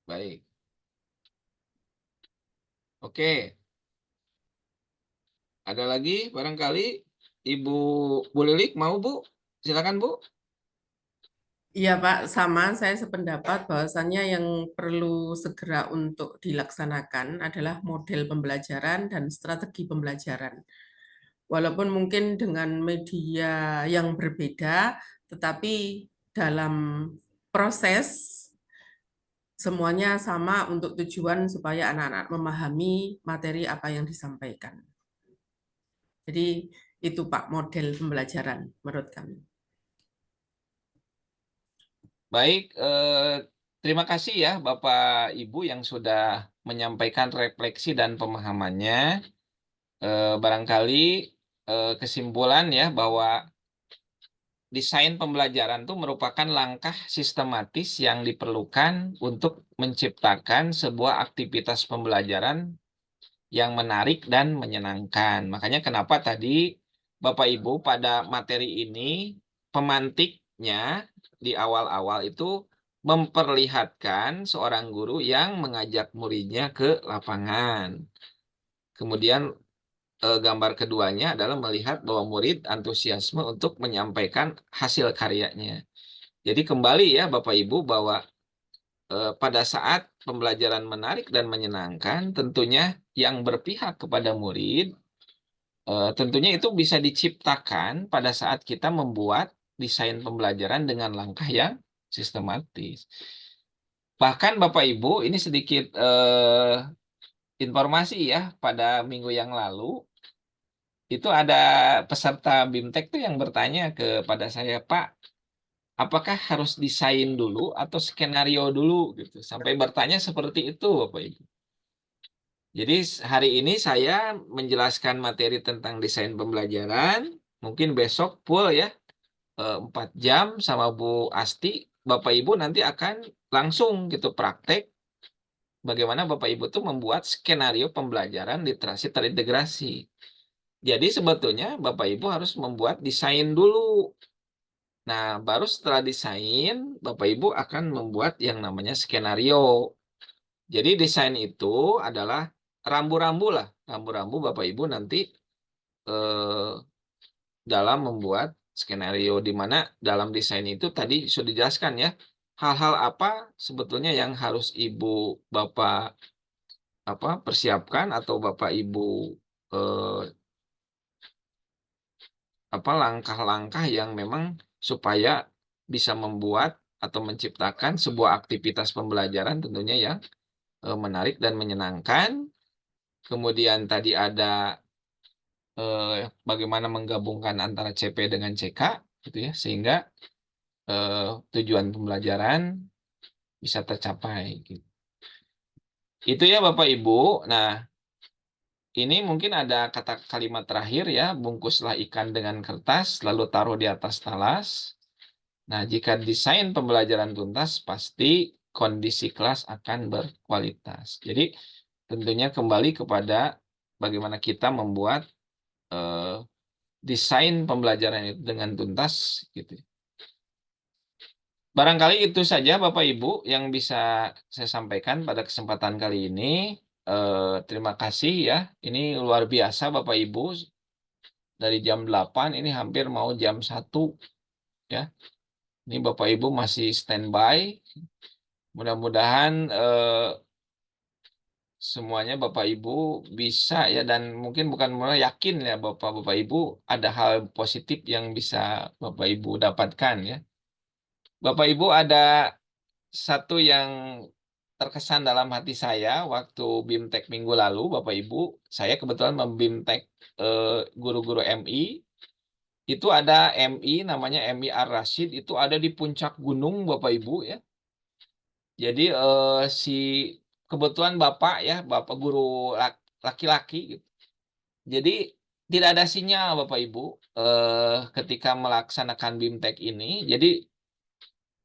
Baik. Oke. Ada lagi barangkali Ibu Bu Lilik mau Bu? Silakan Bu. Iya Pak, sama saya sependapat bahwasannya yang perlu segera untuk dilaksanakan adalah model pembelajaran dan strategi pembelajaran. Walaupun mungkin dengan media yang berbeda, tetapi dalam proses semuanya sama untuk tujuan supaya anak-anak memahami materi apa yang disampaikan. Jadi itu Pak model pembelajaran menurut kami. Baik, terima kasih ya Bapak Ibu yang sudah menyampaikan refleksi dan pemahamannya. Barangkali kesimpulan ya bahwa desain pembelajaran itu merupakan langkah sistematis yang diperlukan untuk menciptakan sebuah aktivitas pembelajaran yang menarik dan menyenangkan. Makanya kenapa tadi Bapak Ibu pada materi ini pemantiknya di awal-awal itu memperlihatkan seorang guru yang mengajak muridnya ke lapangan. Kemudian gambar keduanya adalah melihat bahwa murid antusiasme untuk menyampaikan hasil karyanya. Jadi kembali ya Bapak Ibu bahwa pada saat pembelajaran menarik dan menyenangkan, tentunya yang berpihak kepada murid, tentunya itu bisa diciptakan pada saat kita membuat desain pembelajaran dengan langkah yang sistematis. Bahkan Bapak Ibu, ini sedikit informasi ya, pada minggu yang lalu, itu ada peserta BIMTEK tuh yang bertanya kepada saya, Pak, apakah harus desain dulu atau skenario dulu gitu. Sampai bertanya seperti itu, Bapak Ibu. Jadi hari ini saya menjelaskan materi tentang desain pembelajaran, mungkin besok full ya 4 jam sama Bu Asti, Bapak Ibu nanti akan langsung gitu praktek bagaimana Bapak Ibu tuh membuat skenario pembelajaran literasi terintegrasi. Jadi sebetulnya Bapak Ibu harus membuat desain dulu. Nah, baru setelah desain, Bapak Ibu akan membuat yang namanya skenario. Jadi desain itu adalah rambu-rambu lah. Rambu-rambu Bapak Ibu nanti dalam membuat skenario, di mana dalam desain itu tadi sudah dijelaskan ya, hal-hal apa sebetulnya yang harus Ibu Bapak persiapkan atau Bapak Ibu langkah-langkah yang memang supaya bisa membuat atau menciptakan sebuah aktivitas pembelajaran tentunya yang menarik dan menyenangkan. Kemudian tadi ada bagaimana menggabungkan antara CP dengan CK gitu ya, sehingga tujuan pembelajaran bisa tercapai gitu. Itu ya Bapak Ibu. Nah, ini mungkin ada kalimat terakhir ya, bungkuslah ikan dengan kertas lalu taruh di atas talas. Nah, jika desain pembelajaran tuntas, pasti kondisi kelas akan berkualitas. Jadi, tentunya kembali kepada bagaimana kita membuat desain pembelajaran itu dengan tuntas. Gitu. Barangkali itu saja Bapak Ibu yang bisa saya sampaikan pada kesempatan kali ini. Terima kasih ya. Ini luar biasa Bapak Ibu. Dari jam 8 ini hampir mau jam 1 ya. Ini Bapak Ibu masih standby. Mudah-mudahan semuanya Bapak Ibu bisa ya, dan mungkin bukan mulai yakin ya Bapak Ibu ada hal positif yang bisa Bapak Ibu dapatkan ya. Bapak Ibu ada satu yang terkesan dalam hati saya waktu BIMTEK minggu lalu, Bapak Ibu, saya kebetulan membimtek guru-guru MI. Itu ada MI namanya MI Ar-Rasyid, itu ada di puncak gunung Bapak Ibu ya. Jadi kebetulan Bapak ya, Bapak guru laki-laki gitu. Jadi tidak ada sinyal Bapak Ibu ketika melaksanakan BIMTEK ini. Jadi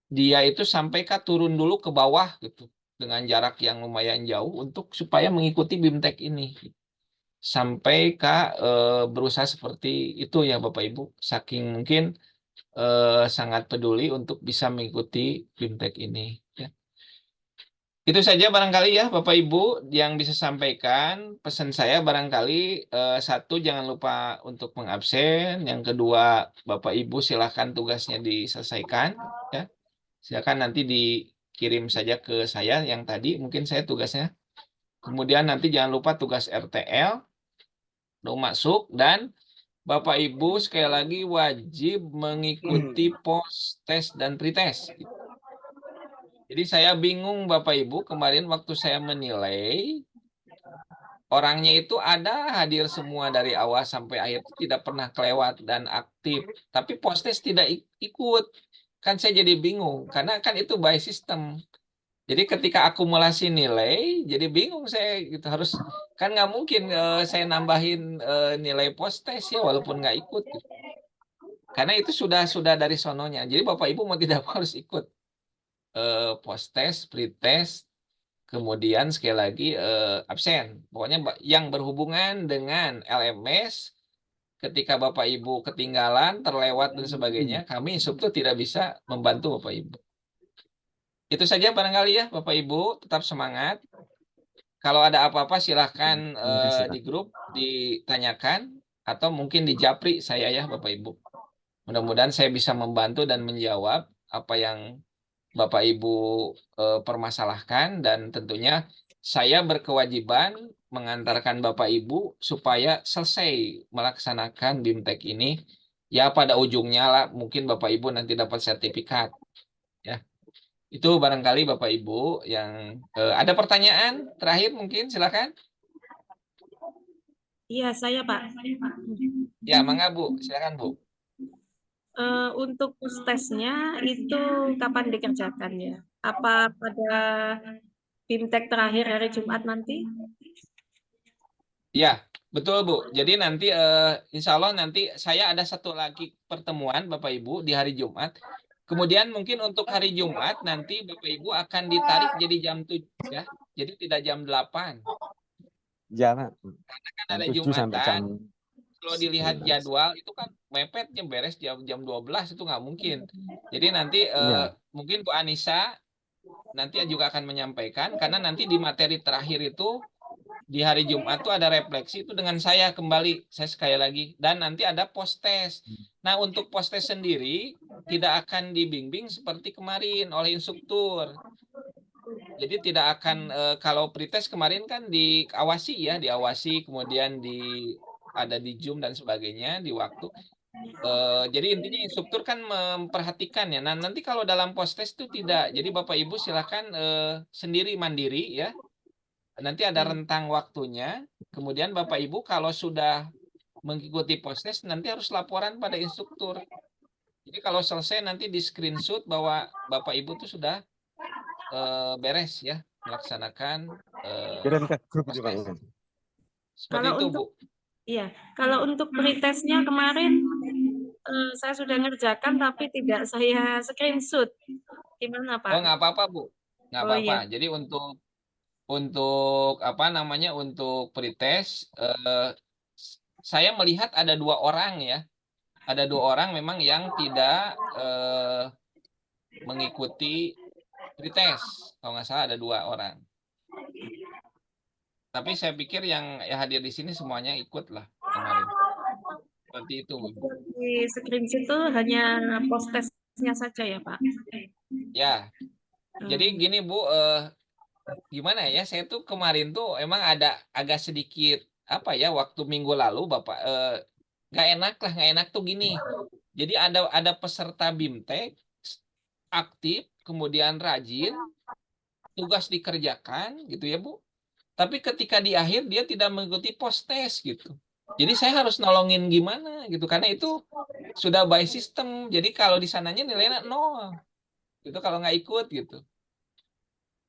dia itu sampai turun dulu ke bawah gitu dengan jarak yang lumayan jauh untuk supaya mengikuti BIMTEK ini. Sampai berusaha seperti itu ya Bapak Ibu, saking mungkin sangat peduli untuk bisa mengikuti BIMTEK ini ya. Itu saja barangkali ya Bapak Ibu yang bisa sampaikan. Pesan saya barangkali satu, jangan lupa untuk mengabsen. Yang kedua, Bapak Ibu silakan tugasnya diselesaikan ya. Silakan nanti dikirim saja ke saya yang tadi mungkin saya tugasnya. Kemudian nanti jangan lupa tugas RTL masuk, dan Bapak Ibu sekali lagi wajib mengikuti post test dan pretest. Jadi saya bingung Bapak Ibu, kemarin waktu saya menilai orangnya itu ada hadir semua dari awal sampai akhir, tidak pernah kelewat dan aktif, tapi post test tidak ikut. Kan saya jadi bingung karena kan itu by system. Jadi ketika akumulasi nilai, jadi bingung saya gitu, harus kan nggak mungkin saya nambahin nilai post test ya walaupun nggak ikut. Gitu. Karena itu sudah dari sononya. Jadi Bapak Ibu mau tidak harus ikut post test, pretest, kemudian sekali lagi absen. Pokoknya yang berhubungan dengan LMS, ketika Bapak Ibu ketinggalan, terlewat dan sebagainya, kami instruktur tidak bisa membantu Bapak Ibu. Itu saja barangkali ya Bapak Ibu, tetap semangat. Kalau ada apa-apa silahkan di grup ditanyakan atau mungkin di japri saya ya Bapak Ibu. Mudah-mudahan saya bisa membantu dan menjawab apa yang Bapak Ibu permasalahkan, dan tentunya saya berkewajiban mengantarkan Bapak Ibu supaya selesai melaksanakan BIMTEK ini. Ya pada ujungnya lah mungkin Bapak Ibu nanti dapat sertifikat. Ya. Itu barangkali Bapak Ibu yang ada pertanyaan terakhir mungkin silakan. Iya, saya Pak. Ya, mangga Bu, silakan Bu. Untuk testnya itu kapan dikerjakan ya? Apa pada BIMTEK terakhir hari Jumat nanti? Ya, Betul, Bu. Jadi nanti insya Allah nanti saya ada satu lagi pertemuan Bapak Ibu di hari Jumat. Kemudian mungkin untuk hari Jumat nanti Bapak Ibu akan ditarik jadi jam 7 ya. Jadi tidak jam 8. Ya, Pak. Kan Jam ada 7 sampai jam Jumatan. Kalau dilihat 11. jadwal itu kan mepetnya beres jam 12 itu nggak mungkin. Jadi nanti Iya. mungkin Bu Anissa nanti juga akan menyampaikan karena nanti di materi terakhir itu di hari Jumat tuh ada refleksi itu dengan saya kembali, saya sekali lagi, dan nanti ada post test. Nah, untuk post test sendiri tidak akan dibimbing seperti kemarin oleh instruktur. Jadi tidak akan kalau pretest kemarin kan diawasi ya, diawasi kemudian ada di Zoom dan sebagainya di waktu. Jadi intinya instruktur kan memperhatikan ya. Nah, nanti kalau dalam post test itu tidak. Jadi Bapak Ibu silakan sendiri mandiri ya. Nanti ada rentang waktunya. Kemudian Bapak Ibu kalau sudah mengikuti post test nanti harus laporan pada instruktur. Jadi kalau selesai nanti di screenshot bahwa Bapak Ibu itu sudah beres ya melaksanakan Kirim ke grup post itu, Pak. test. Seperti Kalau itu, untuk Bu. Iya, kalau untuk pretestnya kemarin saya sudah ngerjakan tapi tidak saya screenshot. Gimana, Pak? Oh, nggak apa-apa, Bu. Nggak Oh apa-apa. iya. Jadi untuk apa namanya untuk pretest saya melihat ada 2 orang ya. Ada 2 orang memang yang tidak mengikuti pretest. Kalau nggak salah ada 2 orang. Tapi saya pikir yang hadir di sini semuanya ikut lah kemarin. Seperti itu, Bu. Di screenshot itu hanya post testnya saja ya, Pak? Ya. Jadi gini, Bu, gimana ya? Saya tuh kemarin tuh emang ada agak sedikit apa ya waktu minggu lalu Bapak nggak enak tuh gini. Jadi ada peserta BIMTEK aktif, kemudian rajin, tugas dikerjakan gitu ya, Bu. Tapi ketika di akhir dia tidak mengikuti post test gitu. Jadi saya harus nolongin gimana gitu karena itu sudah by system. Jadi kalau di sananya nilainya 0. Gitu kalau nggak ikut gitu.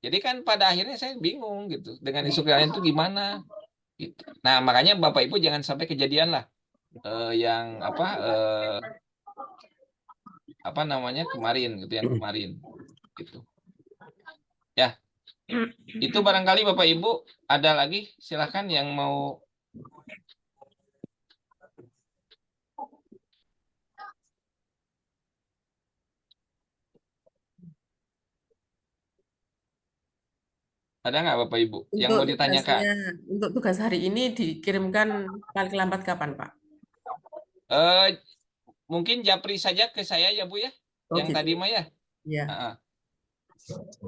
Jadi kan pada akhirnya saya bingung gitu dengan instruktur lain itu gimana gitu. Nah, makanya Bapak Ibu jangan sampai kejadian lah yang apa namanya kemarin gitu yang kemarin gitu. Ya. Itu barangkali Bapak Ibu ada lagi silakan yang mau ada nggak Bapak Ibu yang mau ditanyakan? Untuk tugas hari ini dikirimkan paling lambat kapan, Pak? Mungkin japri saja ke saya ya Bu ya. Oh, yang gitu. tadi mah ya. Iya.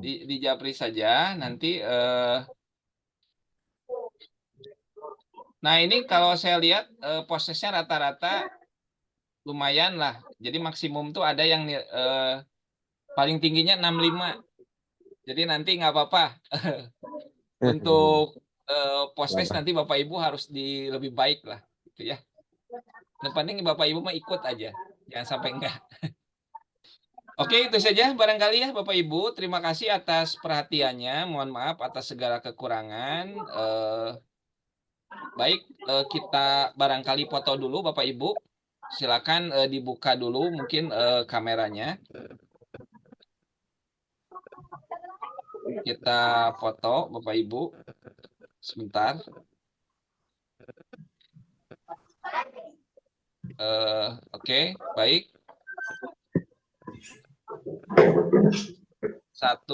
Di japri saja nanti. Nah ini kalau saya lihat prosesnya rata-rata lumayan lah. Jadi maksimum tuh ada yang paling tingginya 65. Jadi nanti nggak apa-apa. Untuk proses nanti Bapak Ibu harus lebih baik lah, gitu ya. Yang penting Bapak Ibu mah ikut aja, jangan sampai enggak. Oke, itu saja barangkali ya Bapak Ibu. Terima kasih atas perhatiannya. Mohon maaf atas segala kekurangan. Baik, kita barangkali foto dulu Bapak Ibu. Silakan dibuka dulu mungkin kameranya. Kita foto Bapak Ibu. Sebentar. Oke, baik. 1,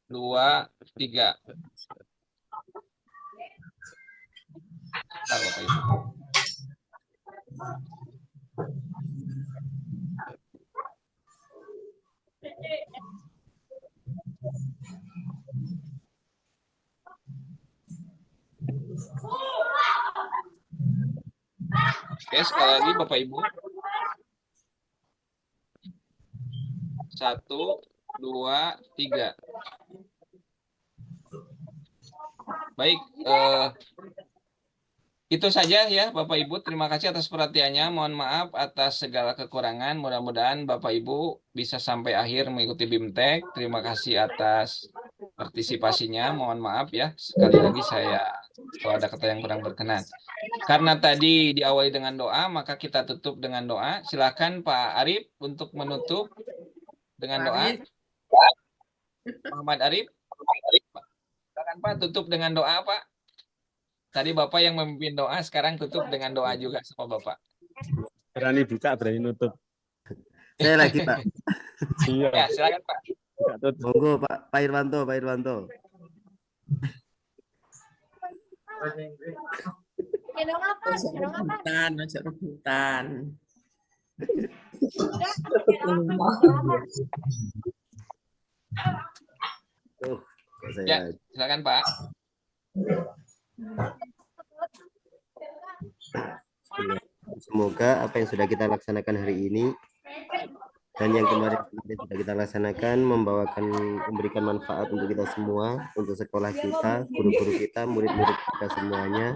2, 3. Bentar, Bapak Ibu. Oke, sekali lagi Bapak Ibu. 1, 2, 3. Baik, itu saja ya Bapak Ibu. Terima kasih atas perhatiannya. Mohon maaf atas segala kekurangan. Mudah-mudahan Bapak Ibu bisa sampai akhir mengikuti BIMTEK. Terima kasih atas partisipasinya. Mohon maaf ya. Sekali lagi saya Kalau ada kata yang kurang berkenan. Karena tadi diawali dengan doa, maka kita tutup dengan doa. Silakan Pak Arif untuk menutup dengan doa. Muhammad Arif. Silakan Pak, tutup dengan doa Pak. Tadi Bapak yang memimpin doa, sekarang tutup dengan doa juga sama Bapak. Berani buka, berani nutup. Saya lagi Pak. Iya. Ya, silakan Pak. Monggo Pak Irwanto, Pak Irwanto. Ojo rebutan. Tuh, Ya, silakan Pak. Semoga apa yang sudah kita laksanakan hari ini dan yang kemarin sudah kita laksanakan memberikan manfaat untuk kita semua, untuk sekolah kita, guru-guru kita, murid-murid kita semuanya.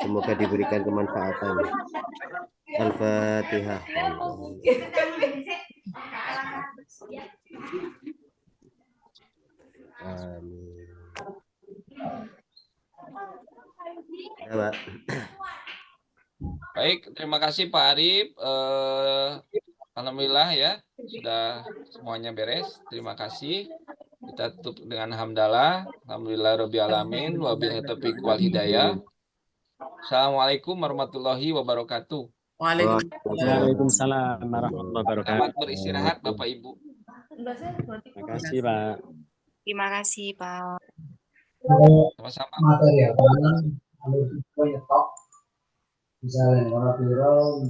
Semoga diberikan kemanfaatan. Al-Fatihah. Amin. Ya, Pak. Baik, terima kasih Pak Arif. Alhamdulillah ya, sudah semuanya beres. Terima kasih. Kita tutup dengan hamdalah. Alhamdulillah Rabbil Alamin. Wabillahi taufiq wal hidayah. Assalamualaikum warahmatullahi wabarakatuh. Waalaikumsalam warahmatullahi wabarakatuh. Selamat beristirahat Bapak Ibu. Terima kasih Pak. Terima kasih Pak. Sama-sama. Materi apa? Kalau nyetop, misalnya orang viral